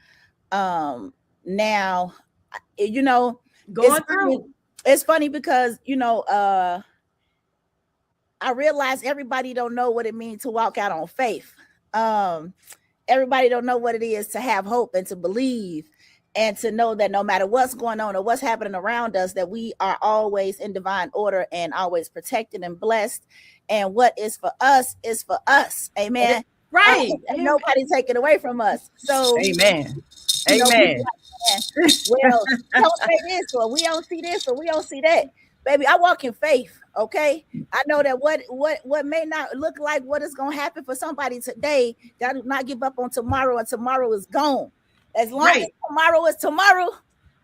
Now, it's funny because, I realize everybody don't know what it means to walk out on faith. Everybody don't know what it is to have hope and to believe and to know that no matter what's going on or what's happening around us, that we are always in divine order and always protected and blessed. And what is for us is for us. Amen. Right. And nobody take it away from us. So amen. Amen. Well, don't say this or we don't see this or we don't see that. Baby, I walk in faith. Okay, I know that what may not look like what is going to happen for somebody today, that do not give up on tomorrow, and tomorrow is gone. As long as tomorrow is tomorrow,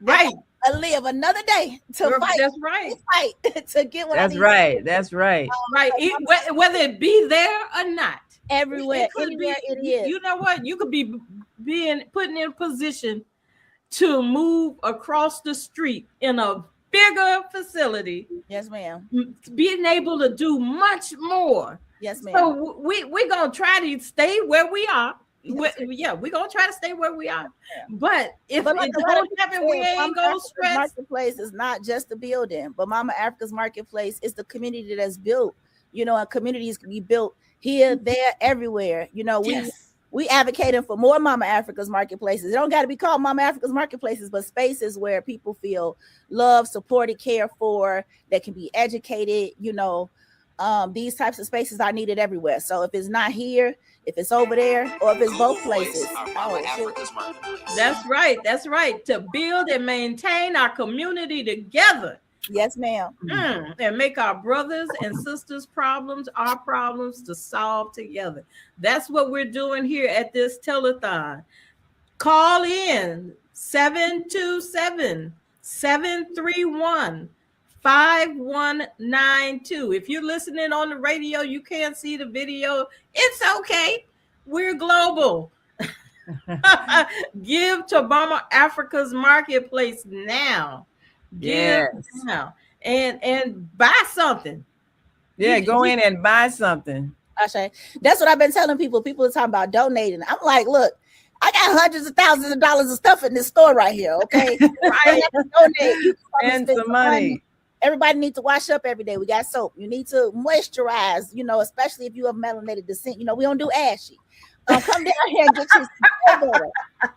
right? I live another day to fight. That's right. Fight to get what that's I need. Right. That's right. Right. Whether it be there or not, everywhere, anywhere it is. You know what? You could be putting in position to move across the street in a bigger facility. Yes, ma'am. Being able to do much more. Yes, ma'am. So we're gonna try to stay where we are. We're gonna try to stay where we are. But if it don't happen, we ain't gonna stress. Marketplace is not just the building, but Mama Africa's Marketplace is the community that's built. And communities can be built here, there, everywhere. We advocating for more Mama Africa's Marketplaces. It don't got to be called Mama Africa's Marketplaces, but spaces where people feel loved, supported, cared for, that can be educated. These types of spaces are needed everywhere. So if it's not here, if it's over there, or if it's both places. That's right. That's right. To build and maintain our community together. Yes, ma'am. And make our brothers and sisters' problems our problems to solve together. That's what we're doing here at this telethon. Call in 727-731-5192. If you're listening on the radio, you can't see the video. It's okay. We're global. Give to Mama Africa's Marketplace now. Give Yes. now and buy something. Yeah, go in and buy something. Ashe. That's what I've been telling people. People are talking about donating. I'm like, look, I got hundreds of thousands of dollars of stuff in this store right here. Okay, Right. Donate. You can Spend some money. Everybody needs to wash up every day. We got soap. You need to moisturize. You know, especially if you have melanated descent. You know, we don't do ashy. Come down here and get you some butter.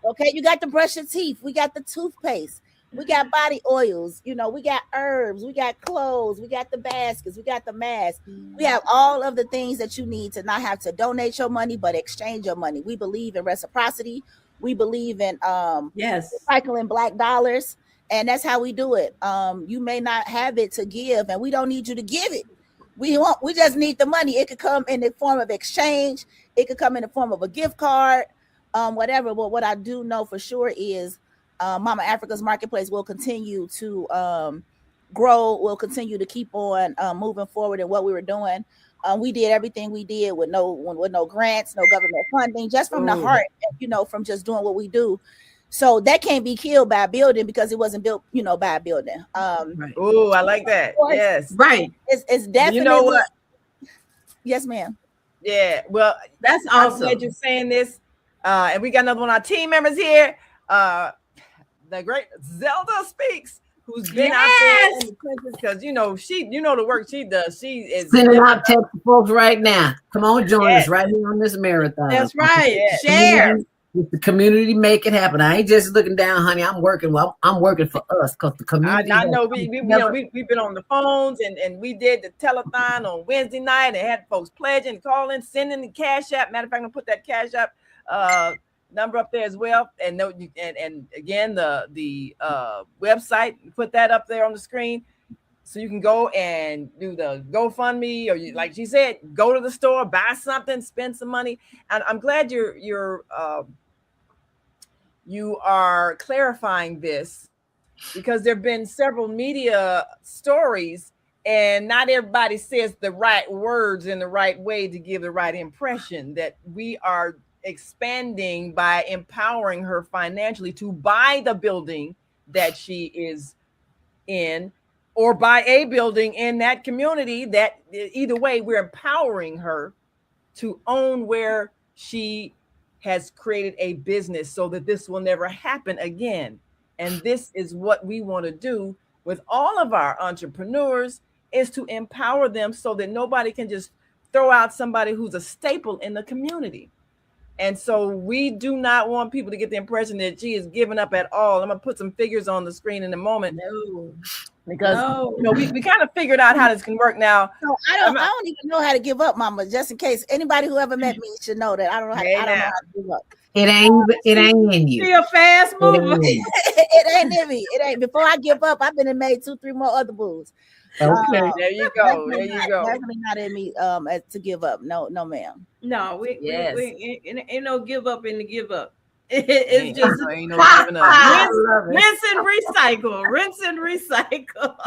Okay, you got to brush your teeth. We got the toothpaste. We got body oils, you know, we got herbs, we got clothes, we got the baskets, we got the masks. We have all of the things that you need to not have to donate your money, but exchange your money. We believe in reciprocity. We believe in recycling Black dollars, and that's how we do it. You may not have it to give, and we don't need you to give it. We just need the money. It could come in the form of exchange. It could come in the form of a gift card, whatever. But what I do know for sure is Mama Africa's Marketplace will continue to grow, will continue to keep on moving forward in what we were doing. We did everything we did with no grants, no government funding, just from the heart, you know, from just doing what we do. So that can't be killed by a building because it wasn't built, you know, by a building. Right. Oh, I like that. Yes. Right. It's definitely. You know what? Yes, ma'am. Yeah. Well, that's I'm awesome. glad you're saying this. And we got another one of our team members here. The great Zelda Speaks, who's been out there in the trenches because you know the work she does. She is sending out text to folks right now. Come on, join us right here on this marathon. That's right. Share. With the community, make it happen. I ain't just looking down, honey. I'm working. Well, I'm working for us because the community. I know we've been on the phones and we did the telethon on Wednesday night and had folks pledging, calling, sending the cash app. Matter of fact, I'm gonna put that cash app number up there as well. And again the website, put that up there on the screen so you can go and do the GoFundMe, or you, like she said, go to the store, buy something, spend some money. And I'm glad you are clarifying this because there have been several media stories and not everybody says the right words in the right way to give the right impression that we are expanding by empowering her financially to buy the building that she is in or buy a building in that community. That either way, we're empowering her to own where she has created a business so that this will never happen again. And this is what we want to do with all of our entrepreneurs, is to empower them so that nobody can just throw out somebody who's a staple in the community. And so we do not want people to get the impression that she is giving up at all. I'm gonna put some figures on the screen in a moment. Because you know, we kind of figured out how this can work now. No, I don't even know how to give up, Mama. Just in case anybody who ever met me should know that I don't know how to give up. It ain't in you. Be a fast mover. It ain't in me. It ain't. Before I give up, I've been and made 2-3 more other moves. Okay, there you go. There you go. Definitely not in me to give up. No, ma'am. No, we ain't no give up in the give up. It's just ain't no giving up. Rinse and recycle.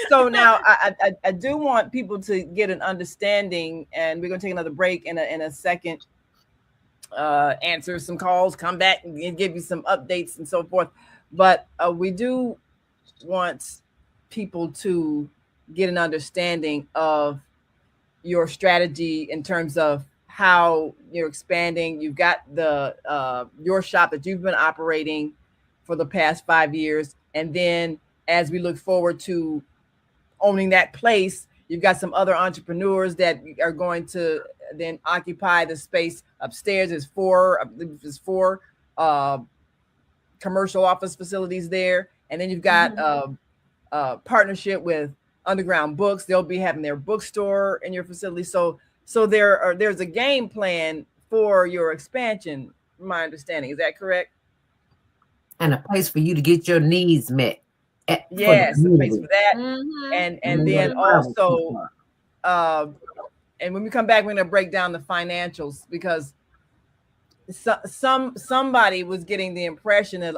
So now I do want people to get an understanding, and we're gonna take another break in a second. Answer some calls, come back and give you some updates and so forth. But we do want people to get an understanding of your strategy in terms of how you're expanding. You've got the your shop that you've been operating for the past 5 years, and then as we look forward to owning that place, you've got some other entrepreneurs that are going to then occupy the space upstairs. There's four commercial office facilities there, and then you've got a partnership with Underground Books. They'll be having their bookstore in your facility. So there's a game plan for your expansion. My understanding, is that correct? And a place for you to get your needs met. Yes, a place for that, and then also, and when we come back, we're going to break down the financials, because somebody was getting the impression that,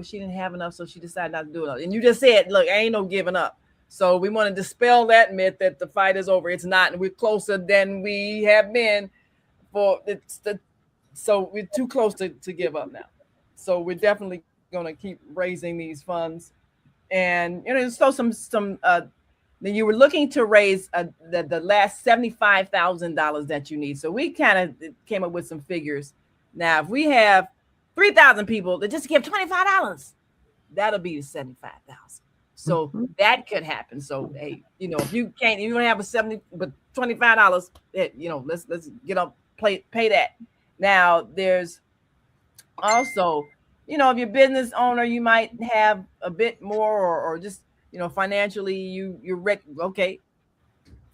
she didn't have enough, so she decided not to do it. And you just said, look, ain't no giving up. So we want to dispel that myth that the fight is over. It's not, and we're closer than we have been so we're too close to give up now. So we're definitely going to keep raising these funds And so then you were looking to raise the last $75,000 that you need. So we kind of came up with some figures. Now, if we have 3,000 people that just give $25, that'll be the 75,000. So that could happen. So hey, if you don't have a 70, but $25, let's get up, pay that. Now there's also, if you're a business owner, you might have a bit more, or just financially you're okay.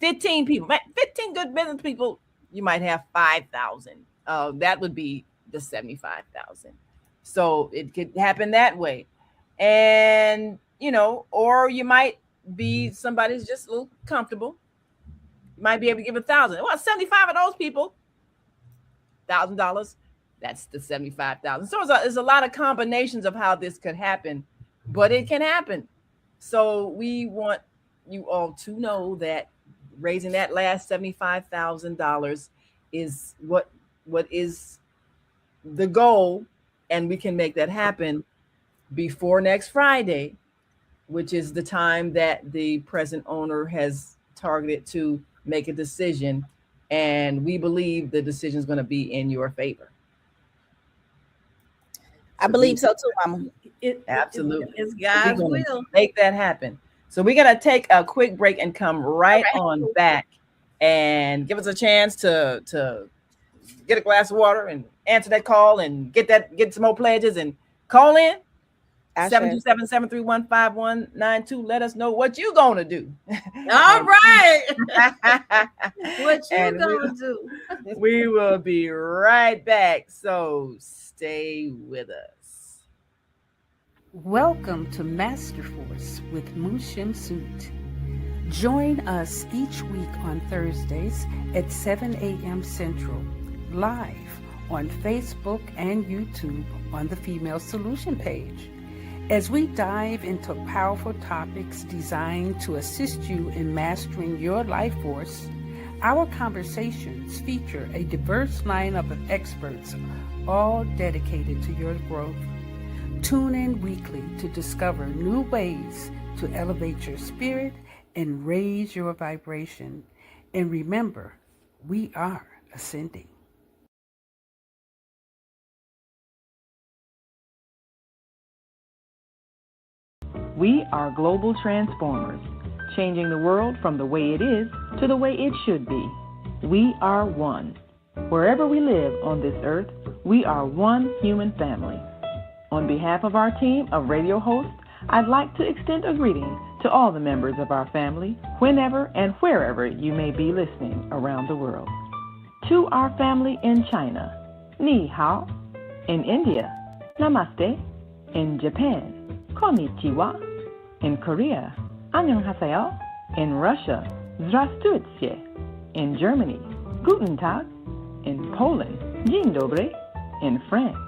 15 people, 15 good business people, you might have 5,000. That would be the 75,000. So it could happen that way. And or you might be somebody who's just a little comfortable. You might be able to give 1,000. Well, 75 of those people, $1,000. That's the 75,000. So there's a lot of combinations of how this could happen, but it can happen. So we want you all to know that raising that last $75,000 is what is the goal, and we can make that happen before next Friday, which is the time that the present owner has targeted to make a decision. And we believe the decision is going to be in your favor. I believe so too, Mama. Absolutely. It's God's will. Make that happen. So we're going to take a quick break and come right on back and give us a chance to get a glass of water and answer that call and get some more pledges and call in. 727-731-5192. Let us know what you gonna do. All right. What you gonna do? We will be right back. So stay with us. Welcome to Master Force with Mushim Suit. Join us each week on Thursdays at 7 a.m. Central, live on Facebook and YouTube on the Female Solution page, as we dive into powerful topics designed to assist you in mastering your life force. Our conversations feature a diverse lineup of experts, all dedicated to your growth. Tune in weekly to discover new ways to elevate your spirit and raise your vibration. And remember, we are ascending. We are global transformers, changing the world from the way it is to the way it should be. We are one. Wherever we live on this earth, we are one human family. On behalf of our team of radio hosts, I'd like to extend a greeting to all the members of our family, whenever and wherever you may be listening around the world. To our family in China, Ni Hao. In India, Namaste. In Japan, Konnichiwa. In Korea, Annyeonghaseyo. In Russia, Здравствуйте. In Germany, Guten Tag. In Poland, Dzień dobry. In France,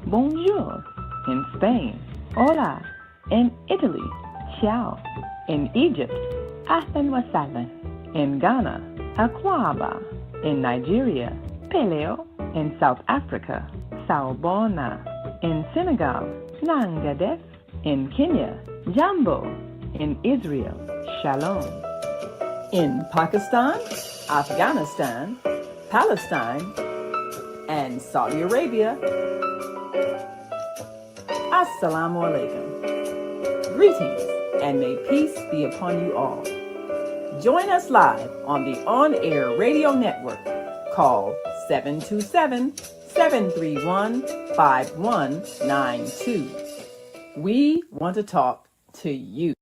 Bonjour. In Spain, Hola. In Italy, Ciao. In Egypt, Ahlan wa sahlan. In Ghana, Akwaba. In Nigeria, Peleo. In South Africa, Sawubona. In Senegal, Nangadef. In Kenya, Jambo. In Israel, Shalom. In Pakistan, Afghanistan, Palestine, and Saudi Arabia, Assalamu alaikum. Greetings, and may peace be upon you all. Join us live on the on-air radio network. Call 727-731-5192. We want to talk to you.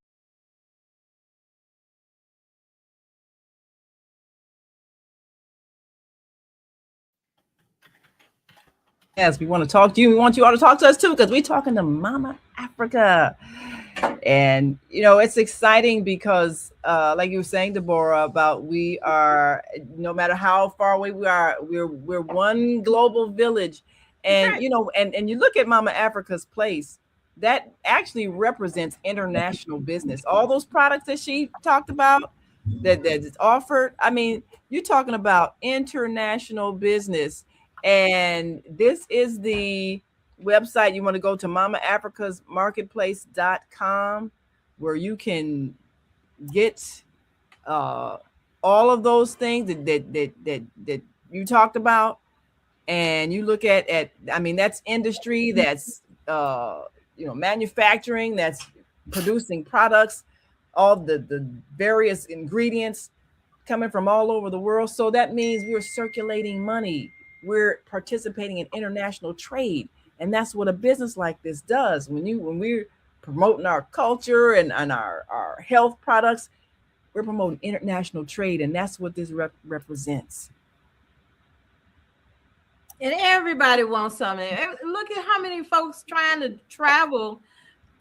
Yes, we want to talk to you. We want you all to talk to us too, because we're talking to Mama Africa. And it's exciting because like you were saying, Deborah, about we are, no matter how far away we are, we're one global village. And and you look at Mama Africa's place, that actually represents international business. All those products that she talked about that is offered, I mean, you're talking about international business. And this is the website. You want to go to mamaafricasmarketplace.com. where you can get all of those things that you talked about, and you look at I mean, that's industry, that's manufacturing, that's producing products, all the various ingredients coming from all over the world. So that means we're circulating money, we're participating in international trade, and that's what a business like this does. When we're promoting our culture and our health products, we're promoting international trade, and that's what this represents. And everybody wants something. Look at how many folks trying to travel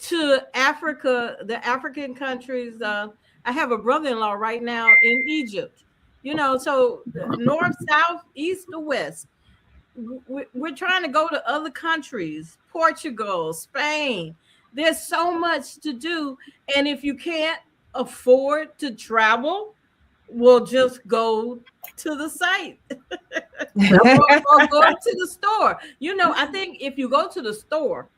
to Africa, the African countries. I have a brother-in-law right now in Egypt. So north, south, east, or west. We're trying to go to other countries, Portugal, Spain. There's so much to do. And if you can't afford to travel, we'll just go to the site or go to the store. I think if you go to the store,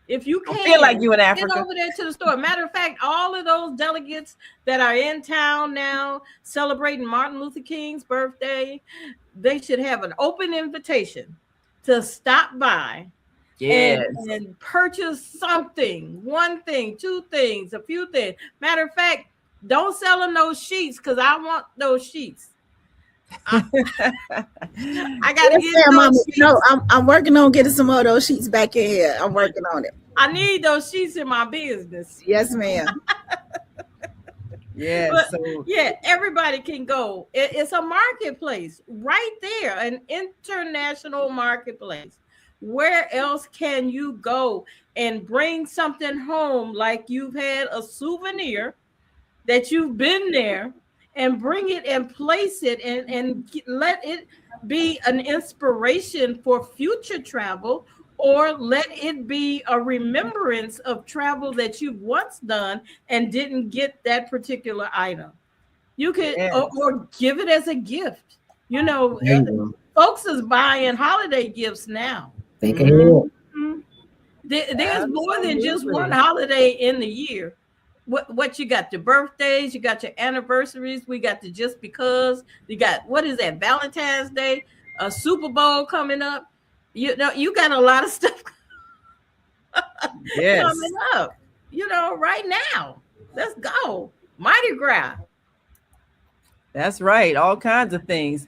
if you can, feel like you in Africa, get over there to the store. Matter of fact, all of those delegates that are in town now celebrating Martin Luther King's birthday, they should have an open invitation to stop by and purchase something, one thing, two things, a few things. Matter of fact, don't sell them those sheets, because I want those sheets. I gotta get those sheets. No, I'm working on getting some more of those sheets back in here. I'm working on it. I need those sheets in my business. Yes, ma'am. Yeah, everybody can go. It's a marketplace right there, an international marketplace. Where else can you go and bring something home, like you've had a souvenir that you've been there, and bring it and place it and let it be an inspiration for future travel, or let it be a remembrance of travel that you've once done and didn't get that particular item. You could or give it as a gift. Folks is buying holiday gifts now. Think ahead. There's more than just one holiday in the year. What you got? The birthdays, you got your anniversaries, we got the just because, you got, what is that, Valentine's Day, a Super Bowl coming up. You got a lot of stuff coming up, right now. Let's go. Mardi Gras. That's right. All kinds of things.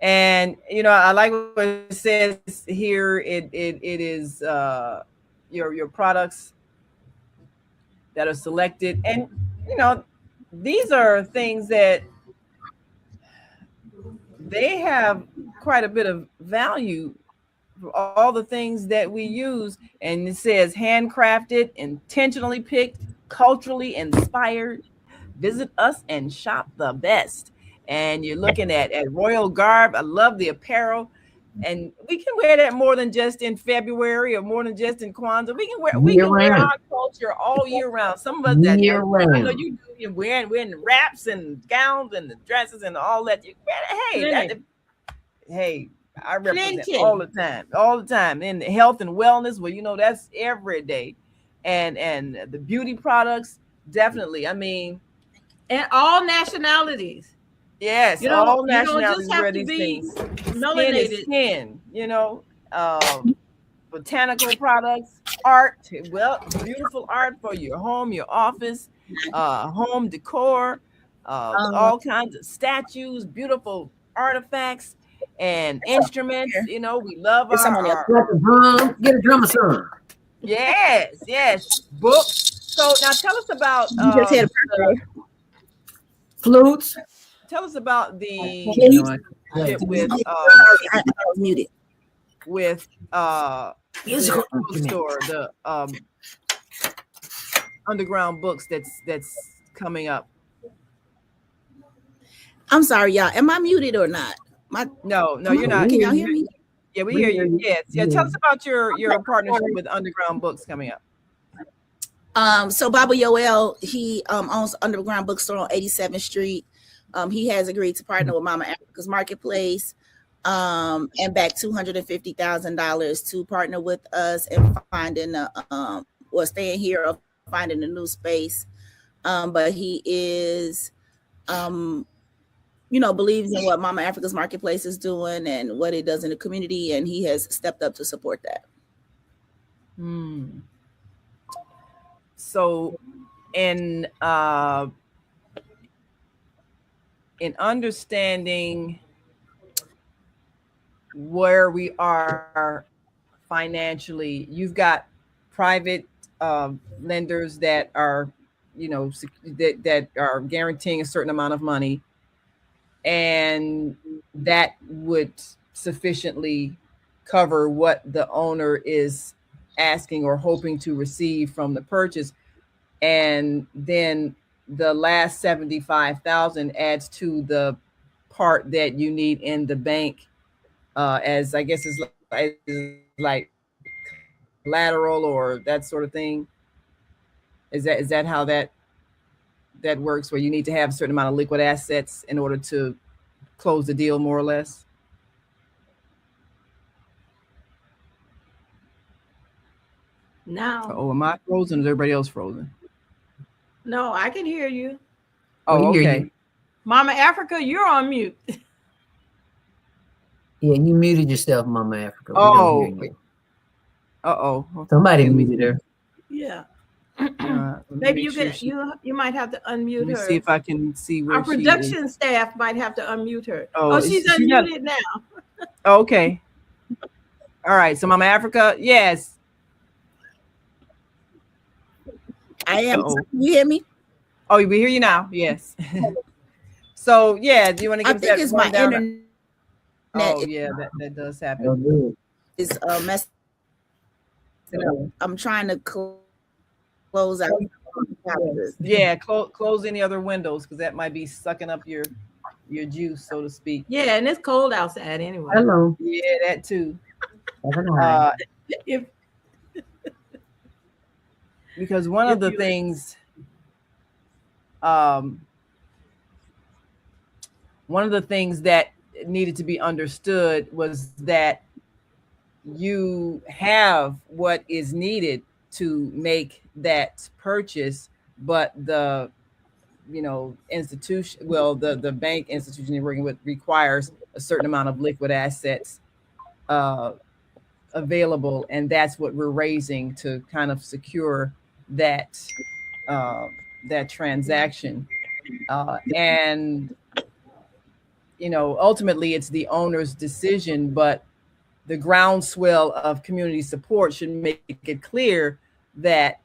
And, I like what it says here. It is your products that are selected. And, these are things that they have quite a bit of value for all the things that we use. And it says handcrafted, intentionally picked, culturally inspired. Visit us and shop the best. And you're looking at royal garb. I love the apparel. And we can wear that more than just in February or more than just in Kwanzaa. We can wear our culture all year round. Some of us I know you do. You're wearing wraps and gowns and the dresses and all that. Hey, I represent all the time in health and wellness. Well, that's every day, and the beauty products, definitely. I mean, and all nationalities. Yes, all nationalities wear these things. Melanated skin, botanical products, art. Well, beautiful art for your home, your office, home decor, all kinds of statues, beautiful artifacts and instruments. We love get a drum or something. Yes, books. So now tell us about flutes. Tell us about the with the bookstore, the underground books that's coming up. I'm sorry, y'all. Am I muted or not? No, you're not. Can y'all hear me? Yeah, we hear you. Yes. Yeah. Tell us about your partnership with Underground Books coming up. So Baba Yoel, he owns Underground Bookstore on 87th Street. He has agreed to partner with Mama Africa's Marketplace and back $250,000 to partner with us in finding staying here or finding a new space. but he is, believes in what Mama Africa's Marketplace is doing and what it does in the community, and he has stepped up to support that. So, in understanding where we are financially, you've got private lenders that are, that are guaranteeing a certain amount of money, and that would sufficiently cover what the owner is asking or hoping to receive from the purchase. And then the last 75,000 adds to the part that you need in the bank, as I guess is like collateral or that sort of thing. Is that how that works, where you need to have a certain amount of liquid assets in order to close the deal, more or less? Now. Oh, am I frozen? Is everybody else frozen? No, I can hear you. Oh, okay. Mama Africa, you're on mute. Yeah, you muted yourself, Mama Africa. We Oh. don't hear you. Uh-oh. Somebody muted her. Yeah. Maybe you might have to unmute let me her. see if I can see where our production staff might have to unmute her. Oh, she's unmuted now. Okay. All right. So Mama Africa, yes. I am. You hear me? Oh, we hear you now. Yes. So yeah, do you want to give us that? I think it's my internet. Oh yeah, that does happen. It's messed up. I'm trying to close out. Yeah, close any other windows, because that might be sucking up your juice, so to speak. Yeah, and it's cold outside anyway. Hello. Yeah, that too. Because one of the things, that needed to be understood was that you have what is needed to make that purchase, but the institution, the bank institution you're working with requires a certain amount of liquid assets available, and that's what we're raising to kind of secure that transaction. And ultimately it's the owner's decision, but the groundswell of community support should make it clear that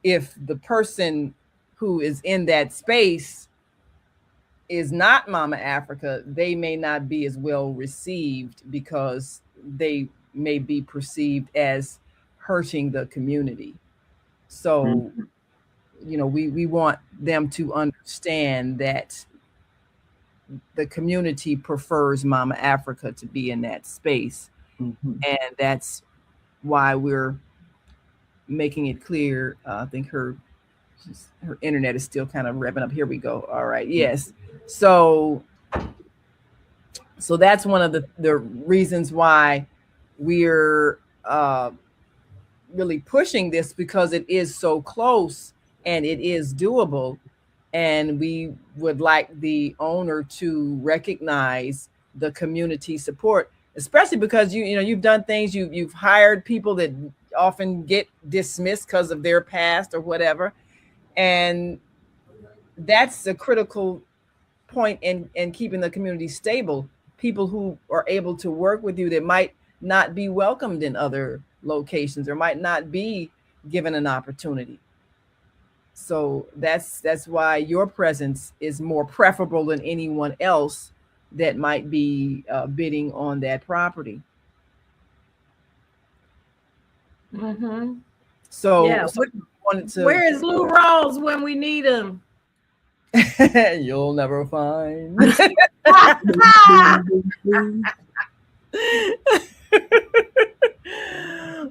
if the person who is in that space is not Mama Africa, they may not be as well received, because they may be perceived as hurting the community. So, we want them to understand that the community prefers Mama Africa to be in that space. And that's why we're making it clear. I think her internet is still kind of revving up. Here we go. All right. Yes. So that's one of the reasons why we're really pushing this, because it is so close and it is doable. And we would like the owner to recognize the community support, especially because you've done things, you've hired people that often get dismissed because of their past or whatever. And that's a critical point in keeping the community stable. People who are able to work with you that might not be welcomed in other locations or might not be given an opportunity. So that's why your presence is more preferable than anyone else that might be bidding on that property. Mm-hmm. So, yeah. Where is Lou Rawls when we need him? You'll never find.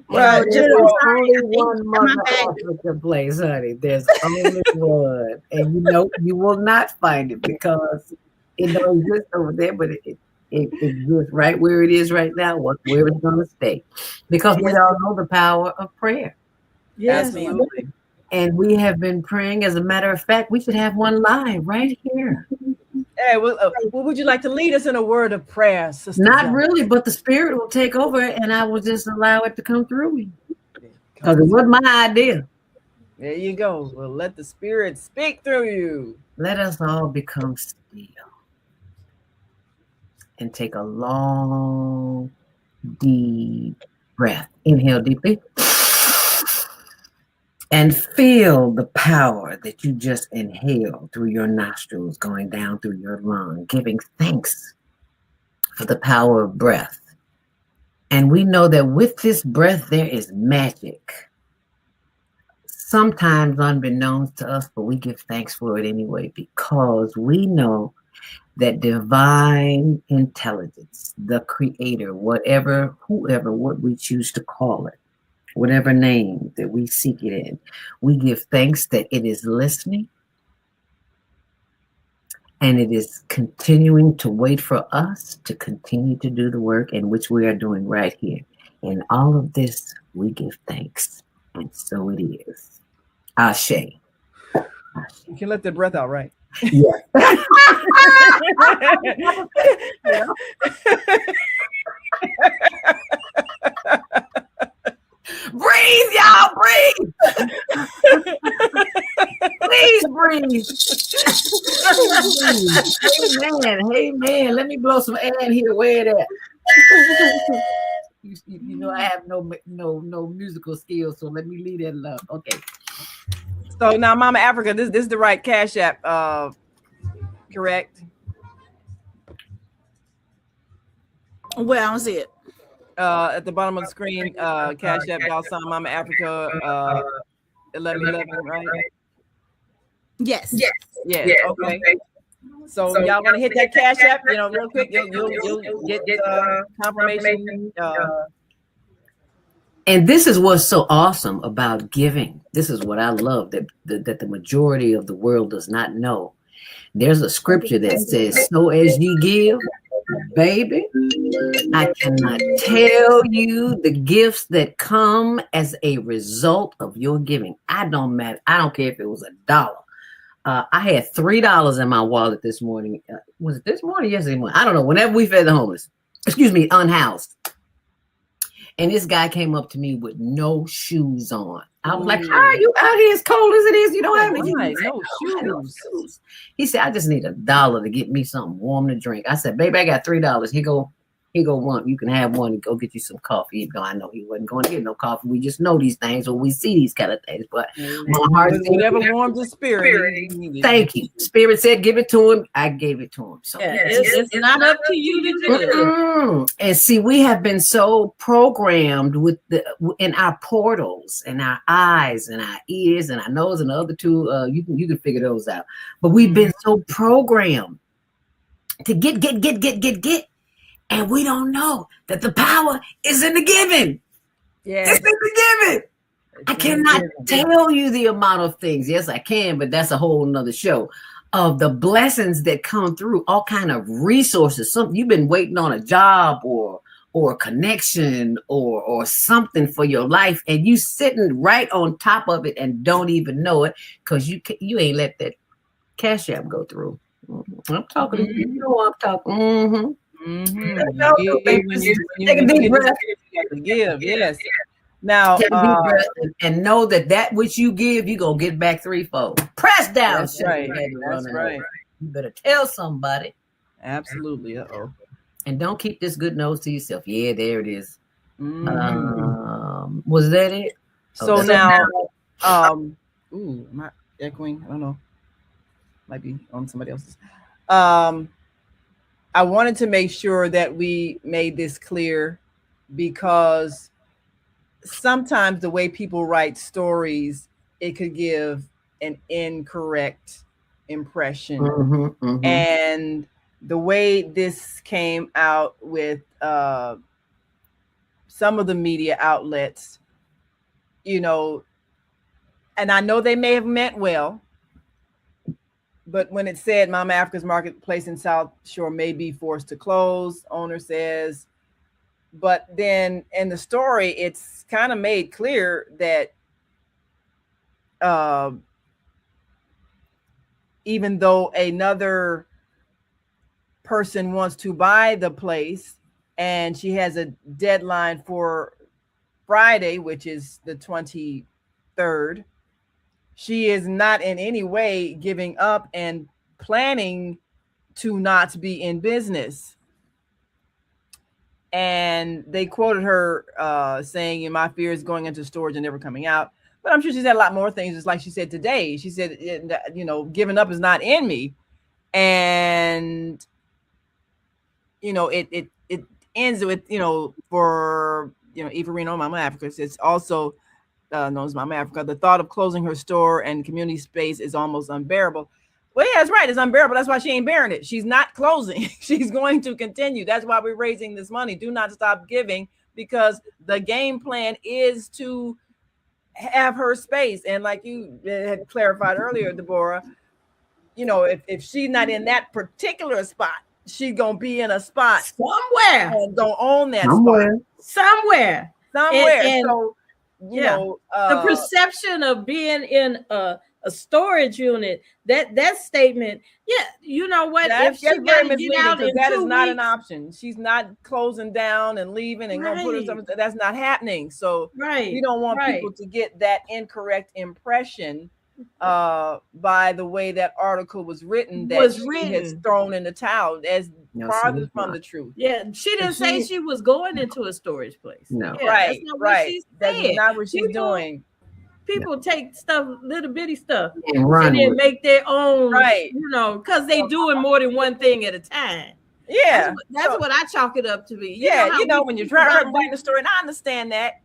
Well, there's only one Mother Africa place, honey. There's only one, and you will not find it, because it don't exist over there, but it exists right where it is right now, where it's going to stay, because we all know the power of prayer. Yes, absolutely. And we have been praying. As a matter of fact, we should have one live right here. Hey, well, would you like to lead us in a word of prayer, Sister? Not really, but the Spirit will take over, and I will just allow it to come through me. Because it wasn't my idea. There you go. Well, let the Spirit speak through you. Let us all become still and take a long, deep breath. Inhale deeply. And feel the power that you just inhaled through your nostrils going down through your lung, giving thanks for the power of breath. And we know that with this breath, there is magic. Sometimes unbeknownst to us, but we give thanks for it anyway, because we know that divine intelligence, the creator, whatever, whoever, what we choose to call it, whatever name that we seek it in, we give thanks that it is listening and it is continuing to wait for us to continue to do the work in which we are doing right here. In all of this, we give thanks, and so it is. Ashe. You can let the breath out, right? Yeah. Breathe, y'all, breathe. Please breathe. Hey man, let me blow some air in here. Where it at? You know I have no musical skills, so let me leave that alone. Okay. So now, Mama Africa, this is the right Cash App, correct? Well, I don't see it. At the bottom of the screen, Cash App, $ Mama Africa, 1111, right? Yes. Yeah. Okay. So y'all want to hit that Cash App, real quick. You'll get confirmation. And this is what's so awesome about giving. This is what I love that the majority of the world does not know. There's a scripture that says, "So as ye give, baby, I cannot tell you the gifts that come as a result of your giving." I don't matter. I don't care if it was $1. I had $3 in my wallet this morning. Was it this morning? Yesterday morning? I don't know. Whenever we fed the homeless, unhoused. And this guy came up to me with no shoes on. I was like, "How are you out here as cold as it is? You don't have any shoes." He said, "I just need $1 to get me something warm to drink." I said, "Baby, I got $3. Here go one. You can have one and go get you some coffee." Even though I know he wasn't going to get no coffee. We just know these things when we see these kind of things. But my heart, whatever warms the spirit. Thank you. Spirit said, "Give it to him." I gave it to him. So it's not up to you to do it. And see, we have been so programmed in our portals and our eyes and our ears and our nose and the other two. You can figure those out. But we've been so programmed to get. And we don't know that the power is in the giving. Yeah. It's in the giving. I cannot tell you the amount of things. Yes, I can, but that's a whole nother show. Of the blessings that come through, all kind of resources. Something you've been waiting on, a job or a connection or something for your life, and you sitting right on top of it and don't even know it because you ain't let that Cash App go through. I'm talking to you. You know I'm talking. Mm-hmm. Take a deep breath. Give, yes. Now, take a deep breath and know that which you give, you're gonna get back threefold. Press down. That's right. That's right. You better tell somebody. Absolutely. And don't keep this good nose to yourself. Yeah, there it is. Was that it? So now, ooh, am I echoing? I don't know. Might be on somebody else's. I wanted to make sure that we made this clear because sometimes the way people write stories, it could give an incorrect impression. And the way this came out with some of the media outlets, and I know they may have meant well, but when it said Mama Africa's Marketplace in South Shore may be forced to close, owner says, but then in the story, it's kind of made clear that even though another person wants to buy the place and she has a deadline for Friday, which is the 23rd, she is not in any way giving up and planning to not be in business. And they quoted her saying, my fear is going into storage and never coming out. But I'm sure she's had a lot more things, just like she said today. She said, giving up is not in me. And, it ends with, for, Eva Reno, Mama Africa, it's also known as Mama Africa, the thought of closing her store and community space is almost unbearable. Well, yeah, that's right. It's unbearable. That's why she ain't bearing it. She's not closing. She's going to continue. That's why we're raising this money. Do not stop giving, because the game plan is to have her space. And like you had clarified earlier, Deborah, if she's not in that particular spot, she's going to be in a spot somewhere and don't own that somewhere. And so, the perception of being in a storage unit, that statement, you know what, if she got to get out in that 2 is not weeks, an option. She's not closing down and leaving and gonna put herself, that's not happening. So we don't want people to get that incorrect impression by the way that article was written, that she has thrown in the towel, as farther from the truth. She didn't say she was going into a storage place. No, that's not what she said. That's not what she's doing. People take stuff, little bitty stuff, and then make their own, because they doing more than one thing at a time. That's what I chalk it up to be. When you're trying to bring the story, and I understand that,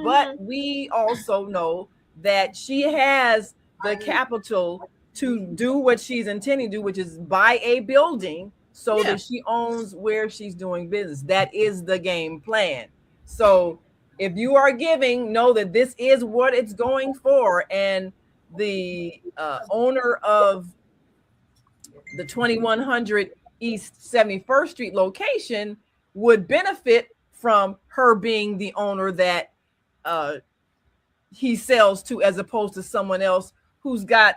but we also know that she has the capital to do what she's intending to do, which is buy a building so that she owns where she's doing business. That is the game plan. So if you are giving, know that this is what it's going for. And the owner of the 2100 East 71st Street location would benefit from her being the owner that he sells to, as opposed to someone else who's got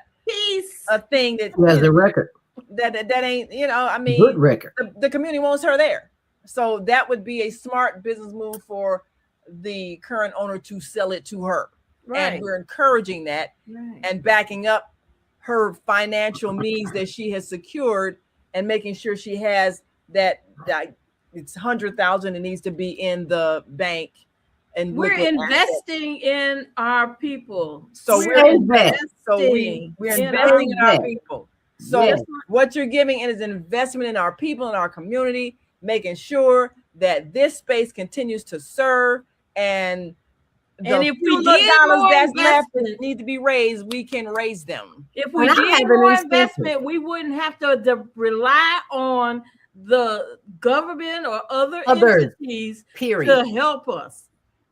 a thing that has a record that ain't, good record. The community wants her there. So that would be a smart business move for the current owner to sell it to her. And we're encouraging that and backing up her financial means that she has secured, and making sure she has that it's 100,000. It needs to be in the bank. And we're investing in our people. So we're investing in our people. So what you're giving is an investment in our people, in our community, making sure that this space continues to serve. And if we did dollars that's left that need to be raised, we can raise them. If we did more investment, we wouldn't have to rely on the government or other entities to help us,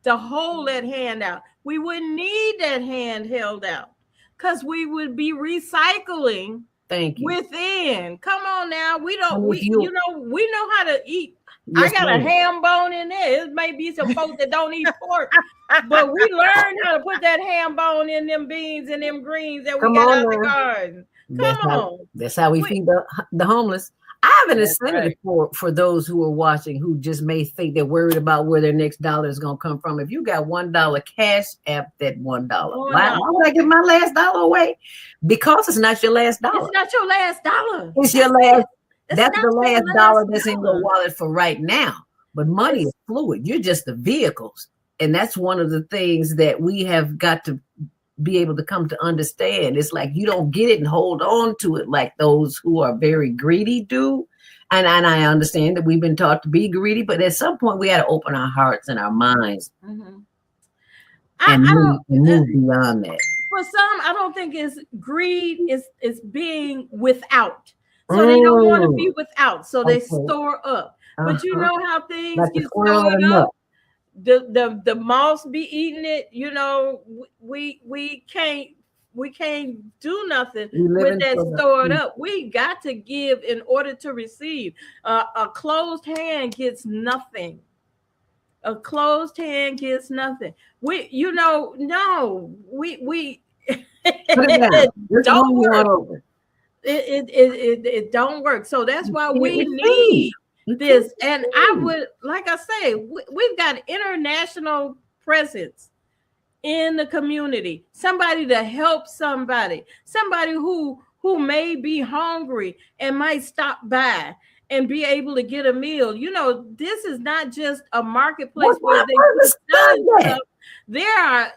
to hold that hand out. We wouldn't need that hand held out, because we would be recycling within. Come on now. We know how to eat. I got a ham bone in there. It may be some folks that don't eat pork, but we learned how to put that ham bone in them beans and them greens that we got out the garden. That's how we feed the homeless. I have an incentive for those who are watching, who just may think they're worried about where their next dollar is going to come from. If you got $1, cash app that $1. Why would I give my last dollar away? Because it's not your last dollar. It's not your last dollar. It's your last. That's the last dollar that's in your wallet for right now. But money is fluid. You're just the vehicles. And that's one of the things that we have got to be able to come to understand. It's like you don't get it and hold on to it like those who are very greedy do. And I understand that we've been taught to be greedy, but at some point we had to open our hearts and our minds and move beyond that. For some, I don't think it's greed, it's being without. So they don't want to be without, so they store up. But you know how things get stored up. The moths be eating it. We can't do nothing with that stored up. We got to give in order to receive. A closed hand gets nothing. A closed hand gets nothing. We Put it down. Just don't move on work. over. It don't work. So that's why we need this. And I would, like I say, we've got international presence in the community. Somebody to help somebody who may be hungry and might stop by and be able to get a meal. You know, this is not just a marketplace where they put stuff. There are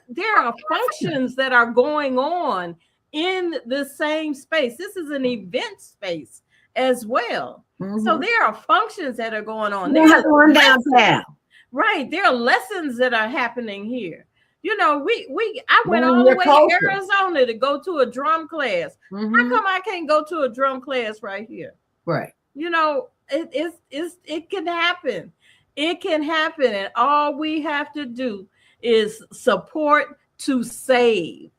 functions that are going on in the same space. This is an event space as well. So there are functions that are going on. They have to run downtown. Right. There are lessons that are happening here. You know, I went all the way to Arizona to go to a drum class. How come I can't go to a drum class right here? Right. You know, it can happen. It can happen. And all we have to do is support to save.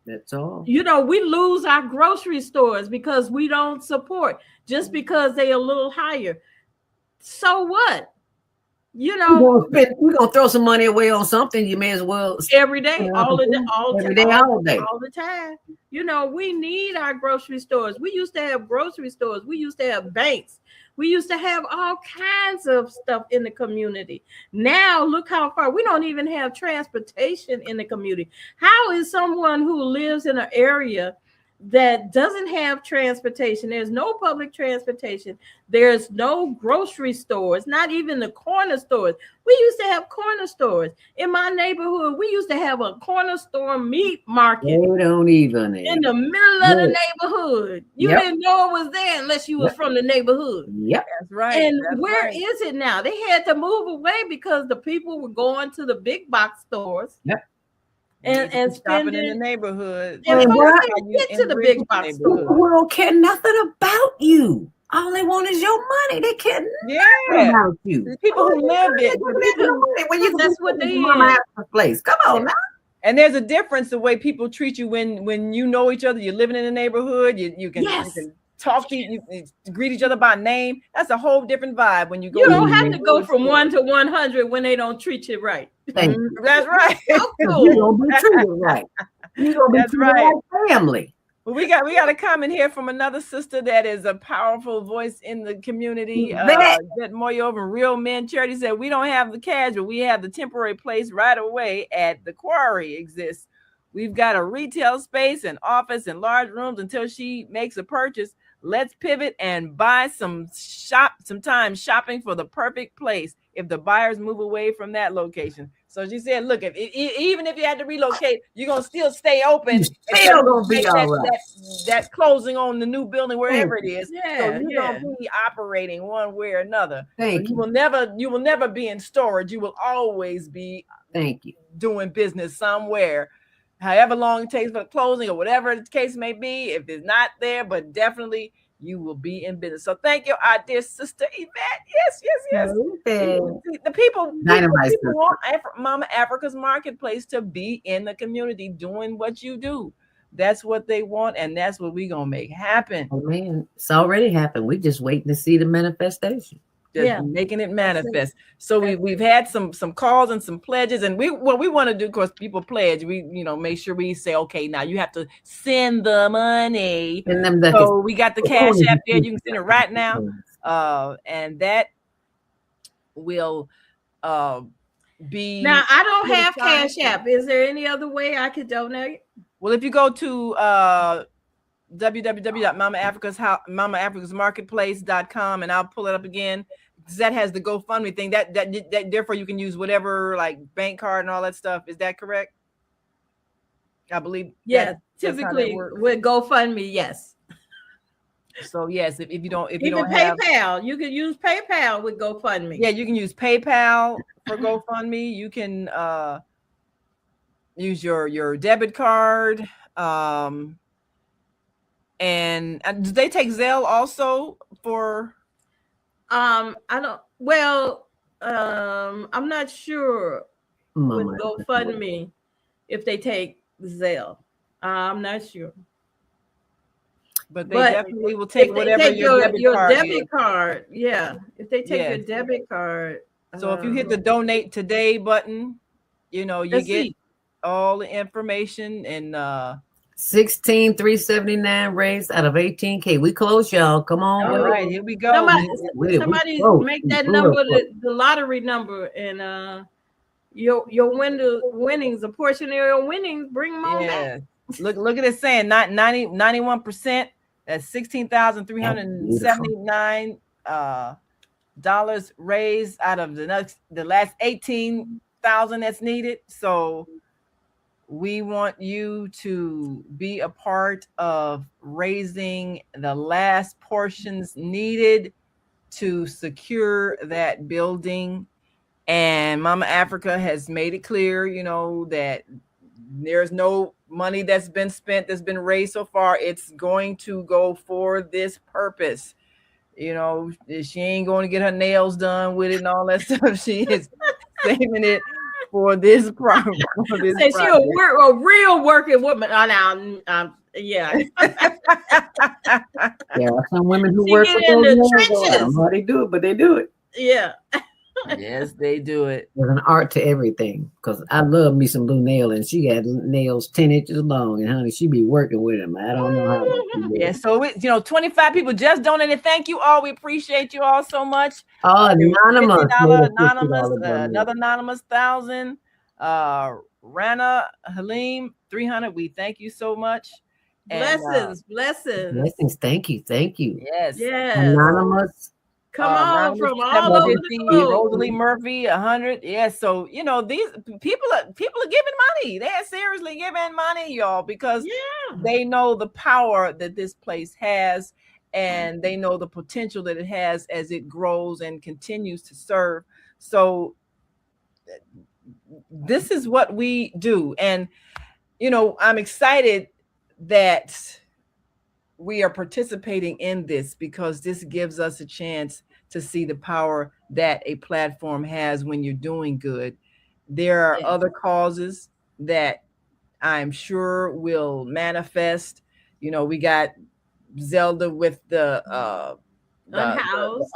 That's all. You know, we lose our grocery stores because we don't support, just because they're a little higher. So what? You know, you're gonna throw some money away on something. You may as well every day, all day, all the time. You know, we need our grocery stores. We used to have grocery stores. We used to have banks. We used to have all kinds of stuff in the community. Now, look how far. We don't even have transportation in the community. How is someone who lives in an area that doesn't have transportation? There's no public transportation. There's no grocery stores, not even the corner stores. We used to have corner stores in my neighborhood. We used to have a corner store meat market. They don't even in the middle of the neighborhood. You didn't know it was there unless you was from the neighborhood. Yep, that's right. And where is it now? They had to move away because the people were going to the big box stores. Yep. And shopping in the neighborhood. And get to the big box store. People don't care nothing about you. All they want is your money. They care nothing about you. The people who live it. That's what they place. Come on now. And there's a difference the way people treat you when you know each other. You're living in a neighborhood. You can talk to you greet each other by name. That's a whole different vibe when you go. You don't have to go from 1 to 100 when they don't treat you right. Thank you. That's right. So cool. You're gonna be treated right. You're gonna be treated like family. Well, we got a comment here from another sister that is a powerful voice in the community. Jet Moyo from Real Men Charity said, we don't have the casual, we have the temporary place right away at the quarry exists. We've got a retail space and office and large rooms until she makes a purchase. Let's pivot and buy some time shopping for the perfect place if the buyers move away from that location. So she said, look, even if you had to relocate, you're going to still stay open. Still going to be all right. That closing on the new building, wherever it is. Yeah, so you're going to be operating one way or another. Thank you. You will never be in storage. You will always be doing business somewhere. However long it takes for the closing or whatever the case may be, if it's not there, but definitely you will be in business. So thank you, our dear sister Yvette. Yes. The people want Mama Africa's Marketplace to be in the community doing what you do. That's what they want, and that's what we're gonna make happen. Oh man, it's already happened. We're just waiting to see the manifestation. Making it manifest. So we've had some calls and some pledges, and what we want to do, of course, people pledge. We make sure we say, okay, now you have to send the money. So we got the Cash App there. You can send it right now, and that will be. Now I don't have Cash App. Is there any other way I could donate? Well, if you go to www.mamaafricasmarketplace.com, and I'll pull it up again. That has the GoFundMe thing. That therefore you can use whatever, like bank card and all that stuff. Is that correct? I believe. Yeah, typically with GoFundMe, yes. So yes, if you don't have PayPal, you can use PayPal with GoFundMe. Yeah, you can use PayPal for GoFundMe. You can use your debit card. And do they take Zelle also for? I'm not sure with GoFundMe if they take Zelle. I'm not sure. But they definitely will take whatever your debit card. Yeah, if they take your debit card. So if you hit the donate today button, you get all the information, and 16,379 raised out of 18K. We close, y'all. Come on. All right, here we go. Somebody make that number the lottery number, and your winnings, a portion of your winnings, bring them on back. Look at it saying 91%. That's $16,379 dollars raised out of the last 18,000 that's needed. So we want you to be a part of raising the last portions needed to secure that building. And Mama Africa has made it clear, you know, that there's no money that's been spent, that's been raised so far. It's going to go for this purpose. You know, she ain't going to get her nails done with it and all that stuff. She is saving it for this problem. Say she a real working woman. Yeah. There are some women who work with those nails. I don't know how they do it, but they do it. Yeah. Yes, they do it. There's an art to everything, because I love me some blue nail, and she got nails 10 inches long, and honey, she be working with them. I don't know how. Yeah, so 25 people just donated. Thank you all. We appreciate you all so much. Oh, anonymous. Another anonymous 1,000. Rana Halim 300. We thank you so much. Blessings. Thank you. Yes. Anonymous. Come on, from all over the globe. Rosalie Murphy, 100. Yes, so these people are giving money. They're seriously giving money, y'all, because they know the power that this place has, and they know the potential that it has as it grows and continues to serve. So this is what we do, and I'm excited that we are participating in this, because this gives us a chance to see the power that a platform has when you're doing good. There are other causes that I'm sure will manifest. We got Zelda with the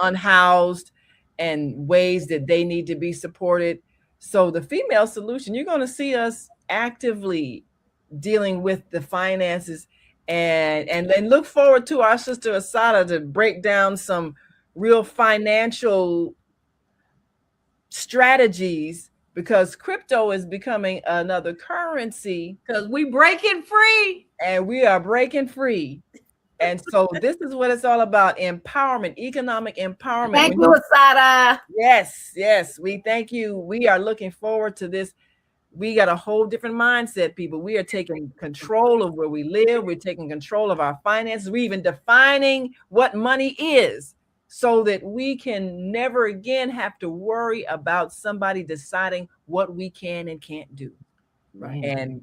unhoused and ways that they need to be supported. So the Female Solution, you're going to see us actively dealing with the finances, and then look forward to our sister Asada to break down some real financial strategies, because crypto is becoming another currency, because we breaking free, and we are breaking free. And so this is what it's all about: empowerment, economic empowerment. Thank you, Asada. Yes, we thank you. We are looking forward to this. We got a whole different mindset, people. We are taking control of where we live. We're taking control of our finances. We're even defining what money is, so that we can never again have to worry about somebody deciding what we can and can't do. Right. And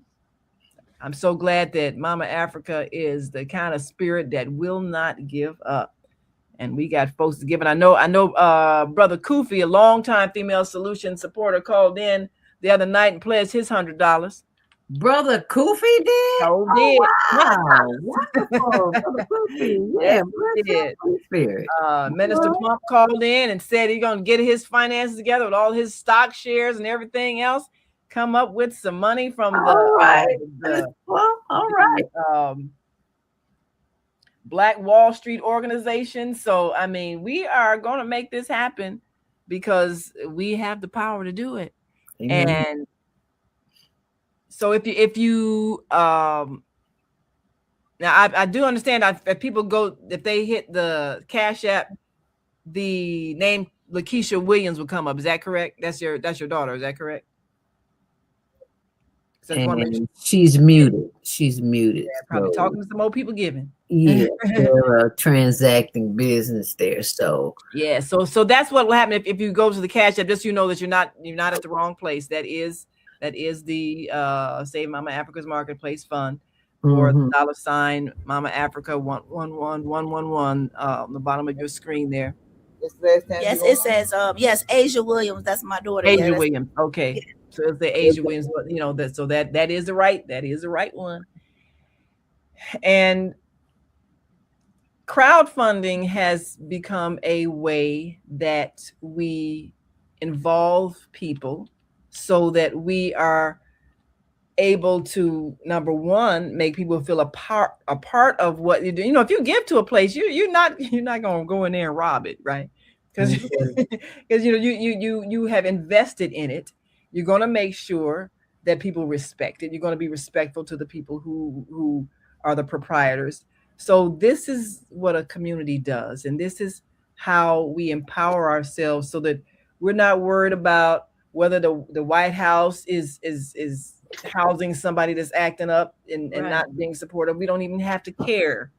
I'm so glad that Mama Africa is the kind of spirit that will not give up. And we got folks giving. I know Brother Kufi, a longtime Female Solution supporter, called in the other night and pledged his $100. Brother Kufi did? Oh, did. Wow. Wonderful. Brother Kufi. Yeah, did. Spirit. Minister Plump called in and said he's going to get his finances together with all his stock shares and everything else, come up with some money from Black Wall Street organization. So, I mean, we are going to make this happen because we have the power to do it. Amen. And so if you now I do understand that if people if they hit the Cash App, the name Lakeisha Williams will come up. Is that correct? That's your daughter. Is that correct? And she's muted. She's muted. Yeah, probably talking to some more people giving. Yeah, they're a transacting business there. So yeah, so that's what will happen if you go to the Cash App. Just that you're not at the wrong place. That is the Save Mama Africa's Marketplace Fund, or $ Mama Africa 111111 on the bottom of your screen there. Yes, it says yes, Asia Williams. That's my daughter. Asia Williams. Okay. So it's the Asia Williams, that is the right one. And crowdfunding has become a way that we involve people so that we are able to, number one, make people feel a part of what you do. You know, if you give to a place, you're not gonna go in there and rob it, right? Because you know you have invested in it. You're gonna make sure that people respect it. You're gonna be respectful to the people who are the proprietors. So this is what a community does, and this is how we empower ourselves so that we're not worried about whether the White House is housing somebody that's acting up and not being supportive. We don't even have to care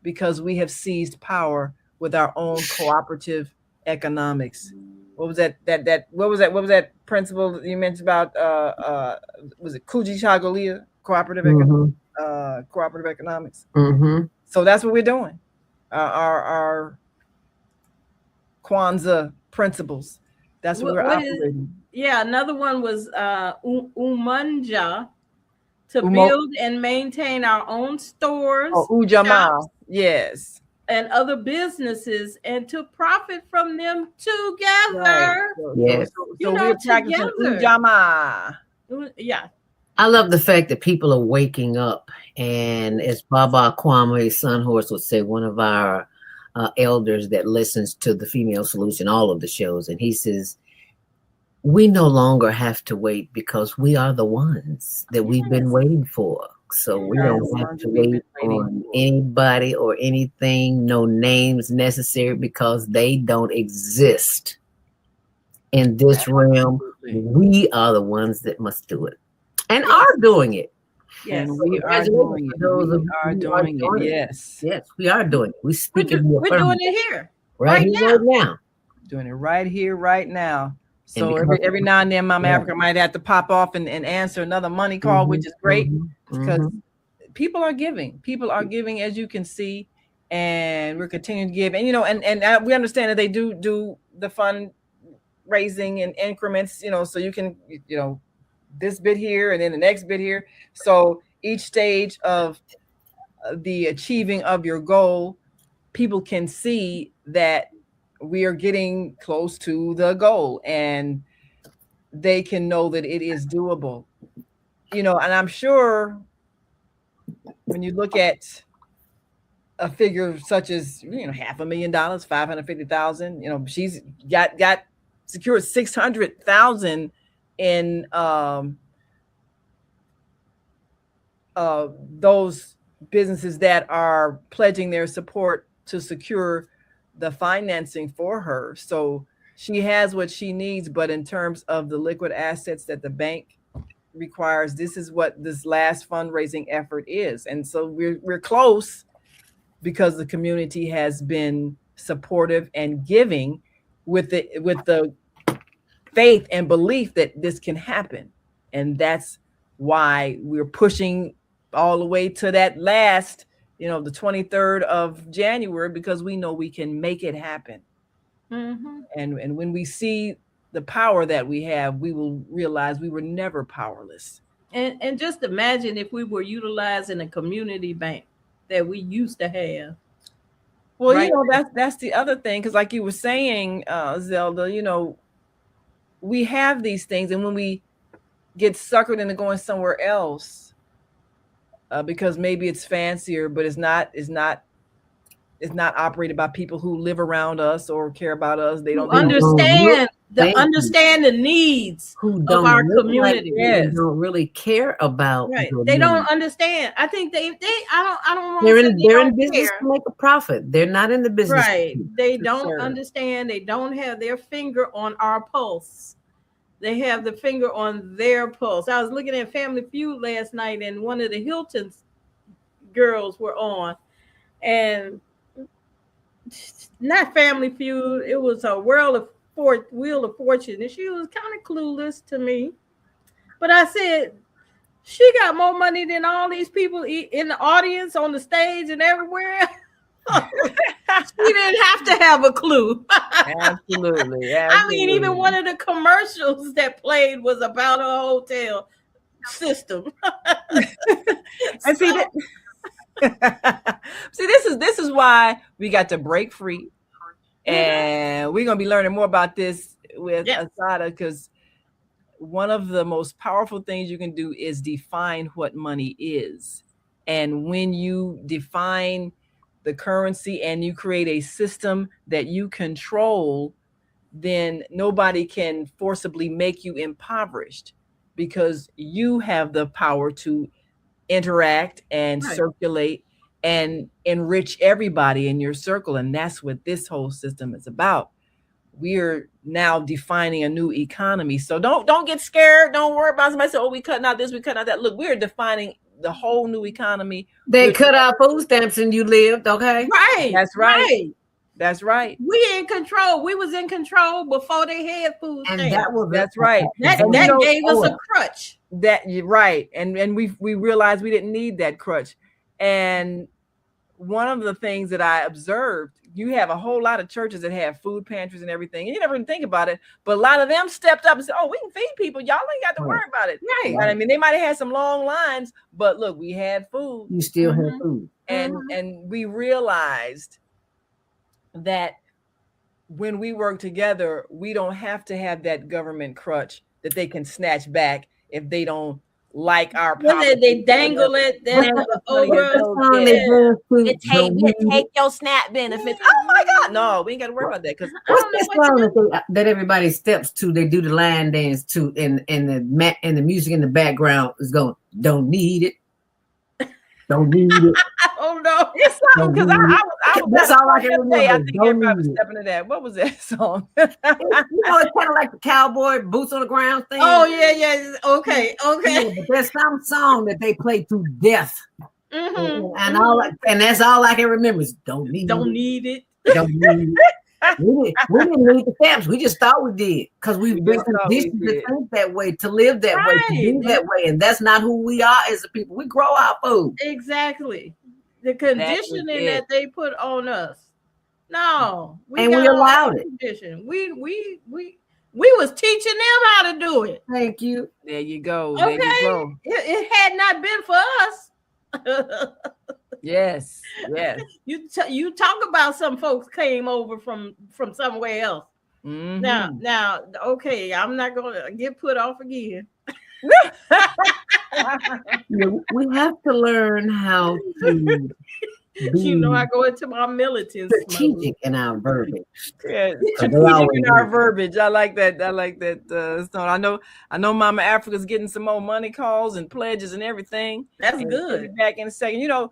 because we have seized power with our own cooperative economics. What was that what was that principle you mentioned about was it Kujichagulia cooperative cooperative economics? So that's what we're doing. Our Kwanzaa principles. That's what we're operating. Another one was Umanja, to Umo- build and maintain our own stores, Ujamaa, shops, yes, and other businesses, and to profit from them together. Right. Yes. So we're practicing Ujamaa. Yeah. I love the fact that people are waking up, and as Baba Kwame Sunhorse would say, one of our elders that listens to the Female Solution, all of the shows, and he says, we no longer have to wait because we are the ones that we've been waiting for. So we don't have to wait on anybody or anything, no names necessary, because they don't exist in this realm. We are the ones that must do it and are doing it. Yes, and we are doing it. We are doing it. Yes. Yes, we are doing it. We're doing it here. Right now. Doing it right here, right now. So every now and then, Mama Africa might have to pop off and answer another money call, which is great because people are giving. People are giving, as you can see, and we're continuing to give. And you know, and we understand that they do the fundraising in increments. You know, so you can this bit here and then the next bit here. So each stage of the achieving of your goal, people can see that we are getting close to the goal and they can know that it is doable. You know, and I'm sure when you look at a figure such as, $500,000, 550,000, she's got secured 600,000 in those businesses that are pledging their support to secure the financing for her. So she has what she needs, but in terms of the liquid assets that the bank requires, this is what this last fundraising effort is. And so we're close because the community has been supportive and giving with the faith and belief that this can happen. And that's why we're pushing all the way to that last, the 23rd of January, because we know we can make it happen. And when we see the power that we have, we will realize we were never powerless. And just imagine if we were utilizing a community bank that we used to have. Well, right? That's the other thing, because like you were saying, Zelda, we have these things, and when we get suckered into going somewhere else, because maybe it's fancier, but it's not operated by people who live around us or care about us. They don't understand the needs of our community. They don't really care about. Right. They don't understand. I think I don't want they're in business to make a profit. They're not in the business. Right. They don't understand. They don't have their finger on our pulse. They have the finger on their pulse. I was looking at Family Feud last night, and one of the Hilton's girls were on, and not Family Feud. It was a Wheel of Fortune, and she was kind of clueless to me. But I said, she got more money than all these people in the audience, on the stage, and everywhere. She didn't have to have a clue. Absolutely. I mean, even one of the commercials that played was about a hotel system. And see that. See, this is why we got to break free, and we're gonna be learning more about this with Asada, because one of the most powerful things you can do is define what money is. And when you define the currency and you create a system that you control, then nobody can forcibly make you impoverished, because you have the power to interact and circulate and enrich everybody in your circle. And that's what this whole system is about. We're now defining a new economy. So don't get scared. Don't worry about somebody say, oh, we cutting out this, we cutting out that. Look, we're defining the whole new economy. They cut out food stamps and you lived, okay? Right. That's right. That's right. We in control. We was in control before they had food stamps. And that's right. That gave us a crutch. That you're right. And we realized we didn't need that crutch. And one of the things that I observed, you have a whole lot of churches that have food pantries and everything. And you never even think about it, but a lot of them stepped up and said, oh, we can feed people. Y'all ain't got to worry about it. Right. I mean, they might have had some long lines, but look, we had food. You still had food. And we realized that when we work together, we don't have to have that government crutch that they can snatch back if they don't like our policy. They dangle it over. Take your SNAP benefits. Oh my God. No, we ain't got to worry about that. Because what's this song that everybody steps to? They do the line dance to, and the music in the background is going, don't need it. Don't need it. Oh no. It's something, because I that's all I can remember. I think everybody was stepping to that. What was that song? It's kind of like the cowboy boots on the ground thing. Oh yeah. Okay. Yeah, but there's some song that they play to death. And that's all I can remember is don't need it. Don't need it. We didn't need the stamps. We just thought we did, because we've been conditioned to think that way, to live that way, to be that way, and that's not who we are as a people. We grow our food. Exactly. The conditioning that they put on us. No, we allowed it. Condition. We was teaching them how to do it. Thank you. There you go. Okay. There you go. It had not been for us. Yes. You talk about some folks came over from somewhere else. Mm-hmm. Now, okay, I'm not gonna get put off again. We have to learn how to be I go into my militants strategic in our verbiage. Yeah, strategic in our verbiage. I like that. So I know Mama Africa's getting some more money calls and pledges and everything. That's good. Back in a second.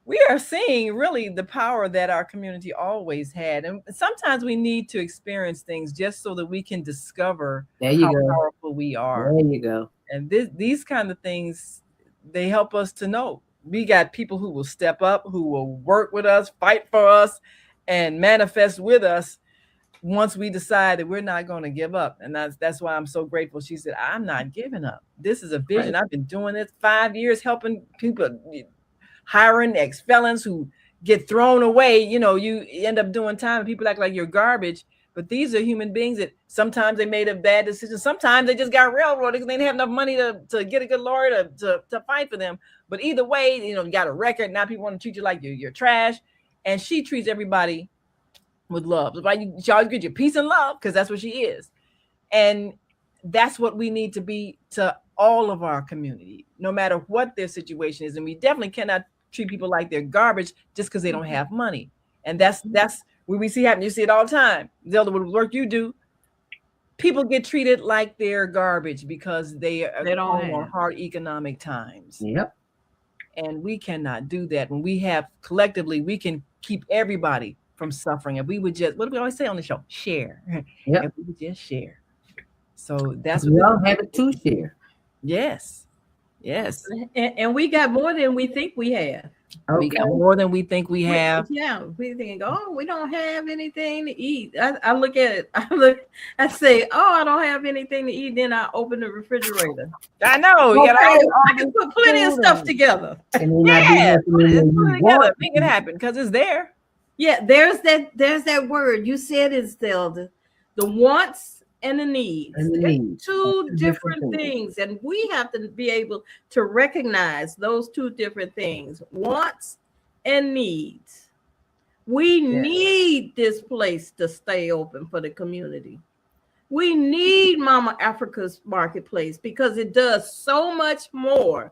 We are seeing really the power that our community always had. And sometimes we need to experience things just so that we can discover how powerful we are. There you go. And these kind of things, they help us to know. We got people who will step up, who will work with us, fight for us, and manifest with us once we decide that we're not going to give up. And that's why I'm so grateful. She said, I'm not giving up. This is a vision. Right. I've been doing this 5 years, helping people, hiring ex-felons who get thrown away. You end up doing time and people act like you're garbage. But these are human beings that sometimes they made a bad decision. Sometimes they just got railroaded because they didn't have enough money to get a good lawyer to fight for them. But either way, you got a record. Now people want to treat you like you're trash. And she treats everybody with love. She always gives you peace and love, because that's what she is. And that's what we need to be to all of our community, no matter what their situation is. And we definitely cannot treat people like they're garbage just because they don't have money. And that's what we see happen. You see it all the time. Zelda, with the work you do, people get treated like they're garbage because they don't have hard economic times. Yep. And we cannot do that. When we have collectively, we can keep everybody from suffering. If we would just, what do we always say on the show? Share. Yep. If we would just share. So that's we all have it to share. Yes. And we got more than we think we have. Okay. We got more than we think we have. Yeah, we think, we don't have anything to eat. I look at it. I say, I don't have anything to eat. Then I open the refrigerator. I know. I can put plenty of stuff together. Put it together. Make it happen, because it's there. Yeah, there's that word you said is the wants and the needs. Two different things. And we have to be able to recognize those two different things, wants and needs. We need this place to stay open for the community. We need Mama Africa's marketplace because it does so much more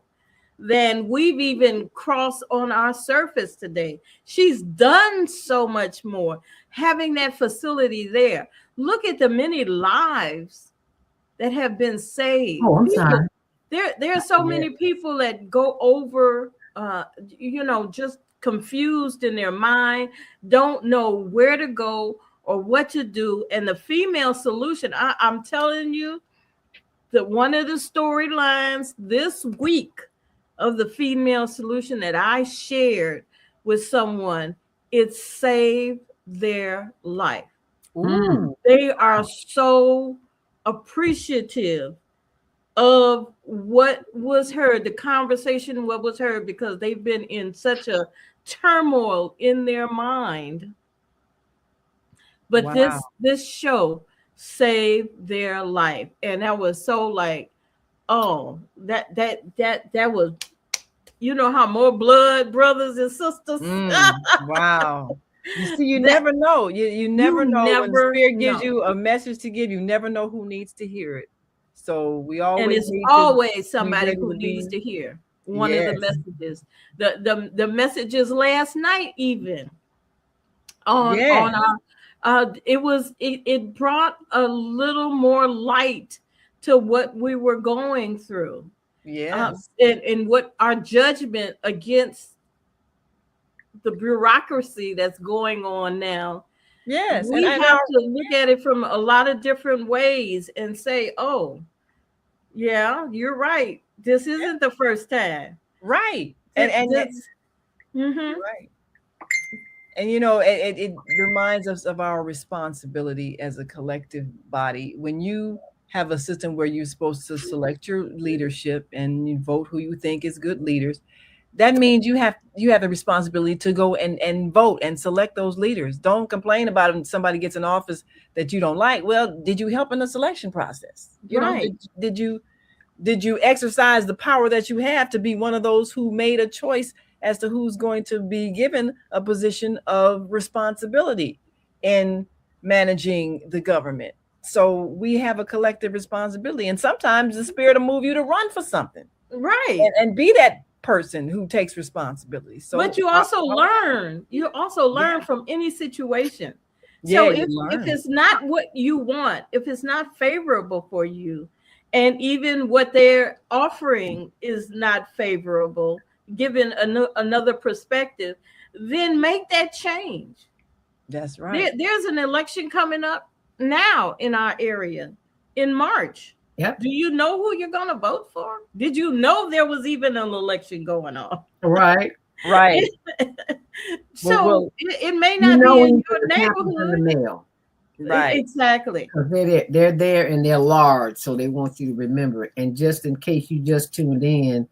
than we've even crossed on our surface today. She's done so much more. Having that facility there. Look at the many lives that have been saved. Oh, I'm sorry. There are so many people that go over, just confused in their mind, don't know where to go or what to do. And the female solution, I'm telling you, that one of the storylines this week of the female solution that I shared with someone, it saved their life. Ooh. They are so appreciative of what was heard, the conversation, what was heard, because they've been in such a turmoil in their mind. But Wow. this show saved their life. And that was so like, oh, that was, you know how more blood brothers and sisters. Wow. You see, you never know. You never know when the Spirit gives you a message to give. You never know who needs to hear it. So we always and it's need always to somebody who needs to hear one of the messages. The messages last night, even on our it brought a little more light to what we were going through. Yes. And what our judgment against the bureaucracy that's going on now. Yes. We have to look at it from a lot of different ways and say, oh, yeah, you're right. This isn't the first time. Right. And this, right. And it reminds us of our responsibility as a collective body. When you have a system where you're supposed to select your leadership and you vote who you think is good leaders, that means you have the responsibility to go and vote and select those leaders. Don't complain about it when somebody gets in office that you don't like. Well, did you help in the selection process? Did you exercise the power that you have to be one of those who made a choice as to who's going to be given a position of responsibility in managing the government? So we have a collective responsibility, and sometimes the Spirit will move you to run for something, right, and be that person who takes responsibility. So, but you also learn. You also learn from any situation. So if it's not what you want, if it's not favorable for you, and even what they're offering is not favorable, given another perspective, then make that change. That's right. There's an election coming up now in our area in March. Yep. Do you know who you're going to vote for? Did you know there was even an election going on? Right. So it may not be in your neighborhood. Right. Exactly. They're there and they're large, so they want you to remember it. And just in case you just tuned in,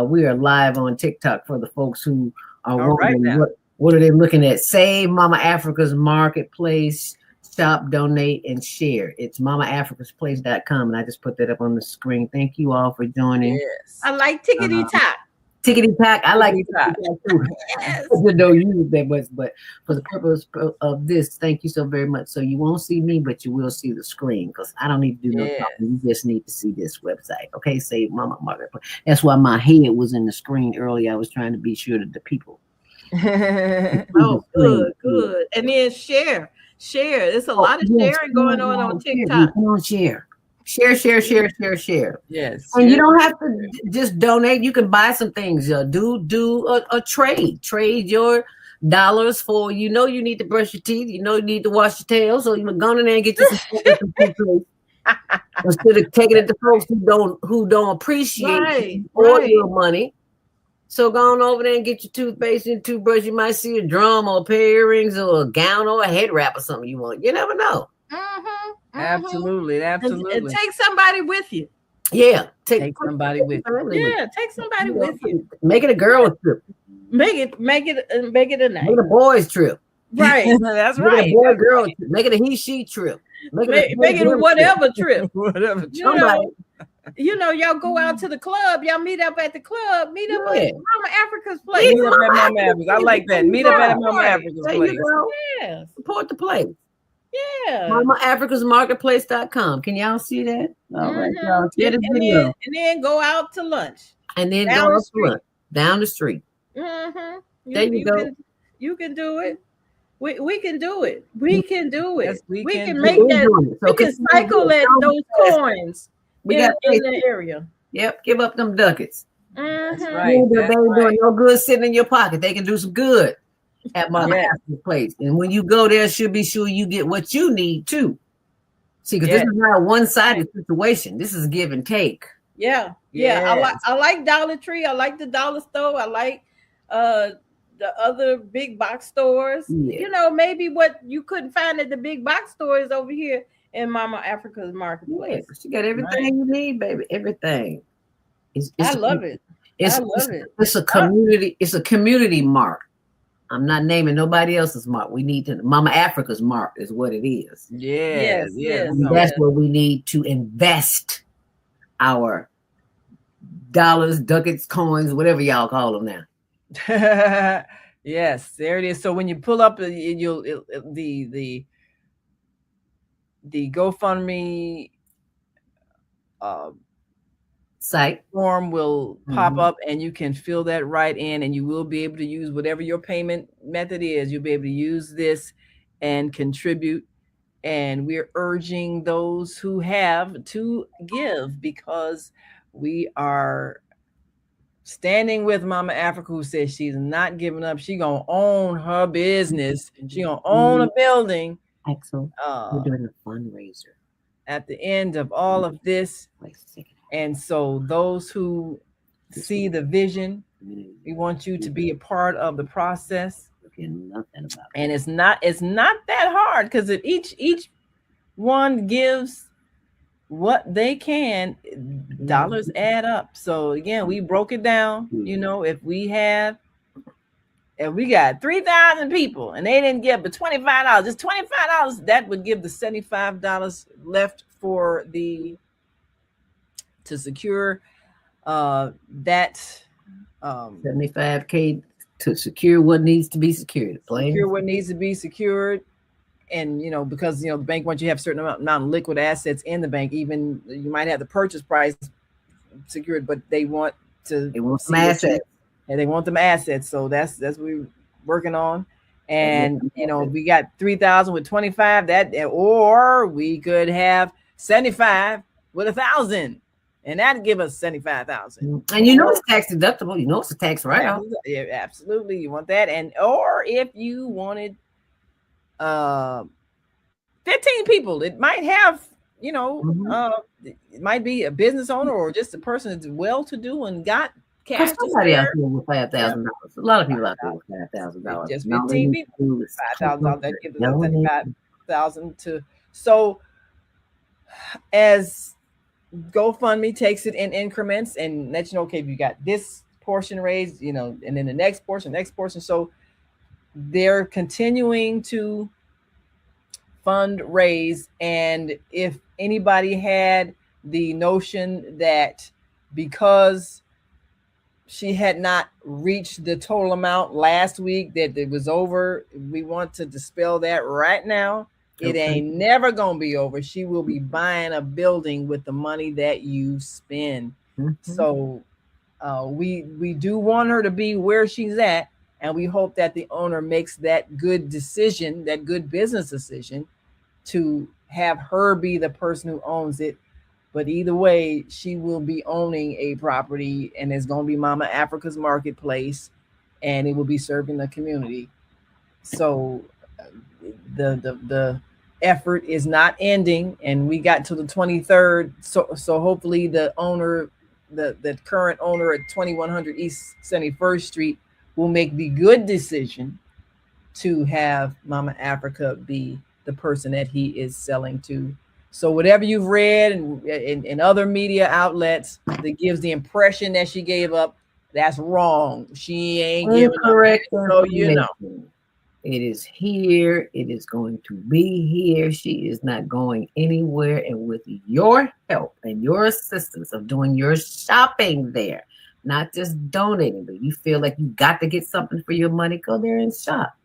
we are live on TikTok for the folks who are wondering what are they looking at. Save Mama Africa's Marketplace. Shop, donate, and share. It's mamaafricasplace.com, and I just put that up on the screen. Thank you all for joining. Yes. I like Tickety Talk. Tickety Talk. I like Tickety Talk too. Yes. I don't use that much, but for the purpose of this, thank you so very much. So you won't see me, but you will see the screen because I don't need to do no talking. You just need to see this website. Okay, Save Mama Marketplace. That's why my head was in the screen earlier. I was trying to be sure that the people. Oh, good. And then share. There's a lot of sharing going on TikTok. Come on, share. Yes. And you don't have to just donate. You can buy some things. Do a trade. Trade your dollars for, you need to brush your teeth. You need to wash your tail. So you go in there and get you some instead of taking it to folks who don't appreciate your money. So go on over there and get your toothpaste and toothbrush. You might see a drum or a pair of earrings or a gown or a head wrap or something you want. You never know. Absolutely. And take somebody with you. Yeah. Take somebody with you. Yeah, take somebody with you. Make it a girl trip. Make it a night. Make it a boys trip. Right. That's Make right. it a boy girl trip. Make it a he-she trip. Make it a whatever trip. Whatever. Y'all go out to the club. Y'all meet up at the club. Meet up at Mama Africa's place. Meet up at Mama Africa's. I like that. Meet up at Mama Africa's place. Yes. Support the place. Yeah. MamaAfricasMarketplace.com. Can y'all see that? All right, y'all. Share this video. And then go out to lunch. And then down go the up to lunch. Down the street. Mm-hmm. There you go. You can do it. We can do it. We can do it. Yes, we can make that. So we can cycle those coins we in got the area. Yep, give up them ducats. That's right. They ain't doing no good sitting in your pocket. They can do some good at Mama Africa's place. And when you go there, should be sure you get what you need too. See, because this is not a one-sided situation. This is give and take. Yeah. I like Dollar Tree. I like the dollar store. I like the other big box stores. Yeah. You know, maybe what you couldn't find at the big box stores over here in Mama Africa's Marketplace. Yeah, she got everything you need, baby. Everything. I love it. It's a community. It's a community mark. I'm not naming nobody else's mark. We need to. Mama Africa's mark is what it is. Yes. That's where we need to invest our dollars, ducats, coins, whatever y'all call them now. Yes, there it is. So when you pull up the GoFundMe site form will pop up, and you can fill that right in, and you will be able to use whatever your payment method is. You'll be able to use this and contribute. And we're urging those who have to give, because we are standing with Mama Africa, who says she's not giving up. She's going to own her business. She's going to own a building. Excellent. We're doing a fundraiser at the end of all of this. And so those who see the vision, we want you to be a part of the process. And it's not that hard, because if each one gives what they can, dollars add up. So again, we broke it down. You know, if we got 3,000 people and they didn't give but $25, just $25, that would give the $75 left to secure that $75K to secure what needs to be secured. Secure what needs to be secured. And, you know, because, you know, the bank wants you to have a certain amount of liquid assets in the bank. Even you might have the purchase price secured, but they want some assets. And they want them assets. So that's what we're working on. And, you know, we got 3,000 with 25, or we could have 75 with 1,000. And that'd give us 75,000. And you know it's tax deductible. You know it's a tax write-off. Yeah, absolutely. You want that. And or if you wanted 15 people, it might have, you know, it might be a business owner or just a person that's well-to-do and got cash. Somebody out there with $5,000. A lot of people out there with $5,000. Just 15 people. $5,000. That gives us 75,000 to. So as GoFundMe takes it in increments and lets you know, okay, you got this portion raised, you know, and then the next portion. So they're continuing to fundraise. And if anybody had the notion that because she had not reached the total amount last week that it was over, we want to dispel that right now. It ain't never gonna be over. She will be buying a building with the money that you spend. So we do want her to be where she's at, and we hope that the owner makes that good decision, that good business decision, to have her be the person who owns it. But either way, she will be owning a property, and it's going to be Mama Africa's Marketplace, and it will be serving the community. So the effort is not ending, and we got to the 23rd. So hopefully the owner, the current owner at 2100 East 71st Street, will make the good decision to have Mama Africa be the person that he is selling to. So whatever you've read in other media outlets that gives the impression that she gave up, that's wrong. She ain't giving up. So you know. It is here. It is going to be here. She is not going anywhere. And with your help and your assistance of doing your shopping there, not just donating, but you feel like you got to get something for your money, go there and shop.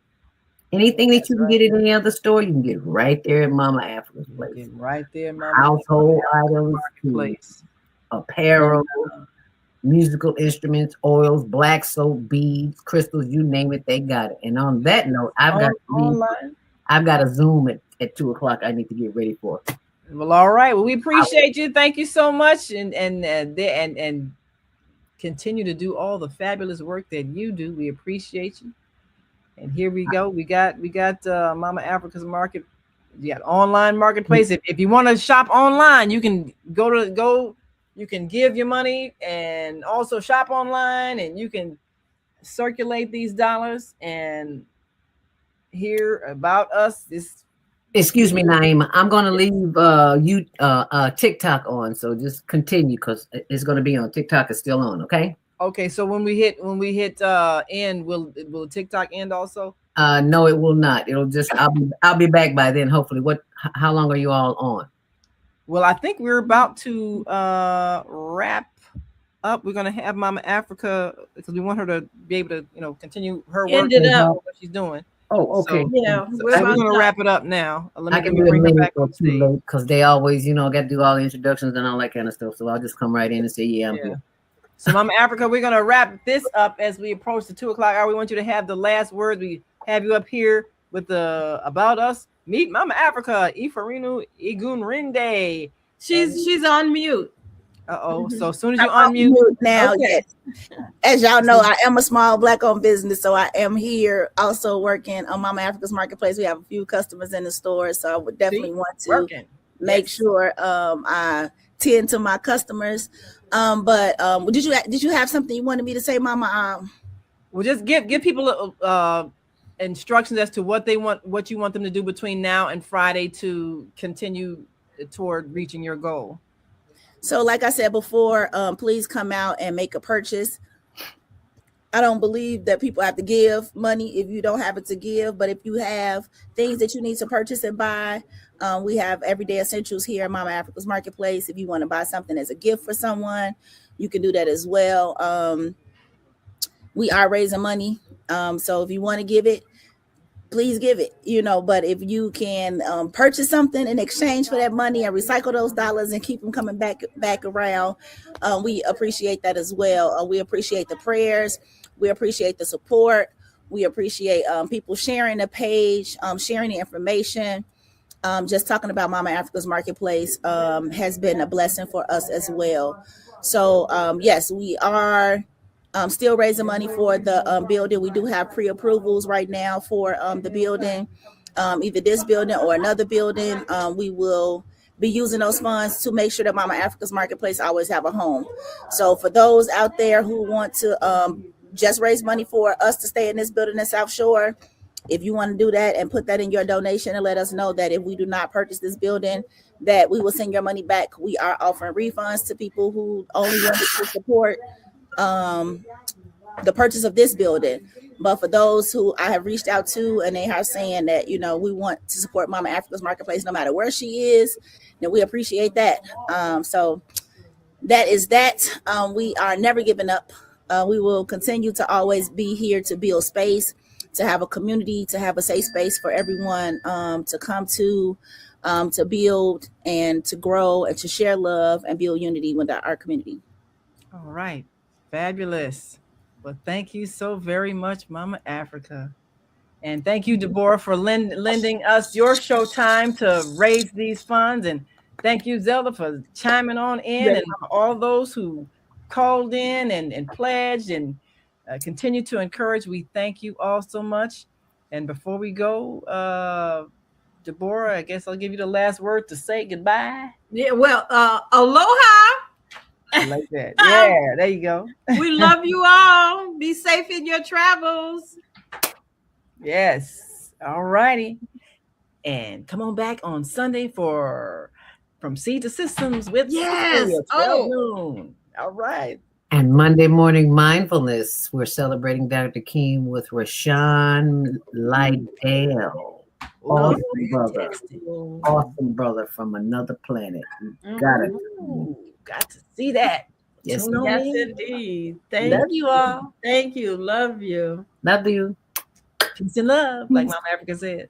Anything that you can get at any other store, you can get right there at Mama Africa's place. Get right there, Mama. Household items, Place. apparel, musical instruments, oils, black soap, beads, crystals, you name it, they got it. And on that note, I've got a Zoom at 2:00 I need to get ready for. Well, all right. Well, we appreciate you. Thank you so much, and continue to do all the fabulous work that you do. We appreciate you. And here we go. We got Mama Africa's Market. You got online marketplace. If you want to shop online, you can go. You can give your money and also shop online, and you can circulate these dollars and hear about us. Excuse me, Naima. I'm going to leave TikTok on, so just continue because it's going to be on. TikTok is still on, okay? Okay, so when we hit end, will TikTok end also? No, it will not. It'll just I'll be back by then. Hopefully. How long are you all on? Well, I think we're about to wrap up. We're gonna have Mama Africa because we want her to be able to continue her work. End it up. What she's doing. Oh, okay. So, yeah, we're gonna wrap it up now. I can do bring her back on stage because they always, got to do all the introductions and all that kind of stuff. So I'll just come right in and say, yeah, I'm here. So, Mama Africa, we're gonna wrap this up as we approach the 2:00 hour. We want you to have the last word. We have you up here with the about us. Meet Mama Africa, Ifarinu Igunrinde. She's on mute. So as soon as you unmute now, yes. As y'all know, I am a small Black-owned business, so I am here also working on Mama Africa's Marketplace. We have a few customers in the store, so I would definitely want to make sure I tend to my customers. But did you have something you wanted me to say, Mama? Well, just give people instructions as to what you want them to do between now and Friday to continue toward reaching your goal. So like I said before, please come out and make a purchase. I don't believe that people have to give money if you don't have it to give, but if you have things that you need to purchase and buy, we have everyday essentials here at Mama Africa's Marketplace. If you want to buy something as a gift for someone, you can do that as well. We are raising money. So if you want to give it, please give it, but if you can purchase something in exchange for that money and recycle those dollars and keep them coming back around, we appreciate that as well. We appreciate the prayers. We appreciate the support. We appreciate people sharing the page, sharing the information. Just talking about Mama Africa's Marketplace has been a blessing for us as well. So yes, we are still raising money for the building. We do have pre-approvals right now for the building, either this building or another building. We will be using those funds to make sure that Mama Africa's Marketplace always have a home. So for those out there who want to just raise money for us to stay in this building in South Shore, if you want to do that and put that in your donation and let us know that if we do not purchase this building, that we will send your money back. We are offering refunds to people who only want to support the purchase of this building. But for those who I have reached out to and they are saying that, we want to support Mama Africa's Marketplace no matter where she is, then we appreciate that. So that is that. We are never giving up. We will continue to always be here to build space, to have a community, to have a safe space for everyone to come to build and to grow and to share love and build unity with our community. All right. Fabulous. Well, thank you so very much, Mama Africa. And thank you, Deborah, for lending us your show time to raise these funds. And thank you, Zelda, for chiming on in, and all those who called in and pledged and continue to encourage. We thank you all so much. And before we go, Deborah, I guess I'll give you the last word to say goodbye. Yeah, well, aloha. I like that. Yeah, there you go. We love you all. Be safe in your travels. Yes. All righty. And come on back on Sunday for From Seed to Systems with Yes. Noon. All right. And Monday Morning Mindfulness, we're celebrating Dr. King with Rashawn Lydell. Awesome brother from another planet. Got to see that. Yes, indeed. Love you all. Thank you. Love you. Love you. Peace and love, like Mama Africa says.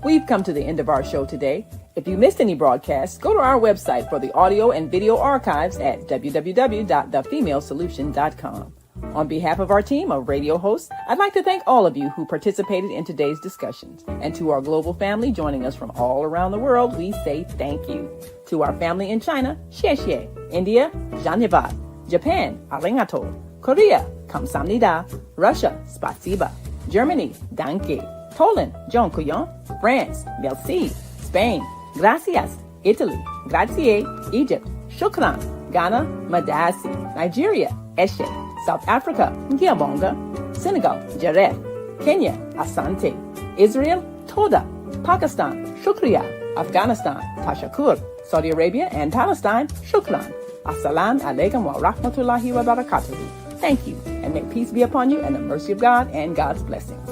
We've come to the end of our show today. If you missed any broadcasts, go to our website for the audio and video archives at www.thefemalesolution.com. On behalf of our team of radio hosts, I'd like to thank all of you who participated in today's discussions. And to our global family joining us from all around the world, we say thank you. To our family in China, xie xie. India, Dhanyavad. Japan, arigato. Korea, kamsamnida. Russia, spasiba. Germany, danke. Poland, dziękuję. France, merci. Spain, gracias. Italy, grazie. Egypt, shukran. Ghana, madasi. Nigeria, eshe. South Africa, Ngiyabonga. Senegal, Jareth. Kenya, Asante. Israel, Toda. Pakistan, Shukriya. Afghanistan, Tashakur. Saudi Arabia and Palestine, Shukran. Assalamu alaikum wa rahmatullahi wa barakatuhu. Thank you, and may peace be upon you and the mercy of God and God's blessings.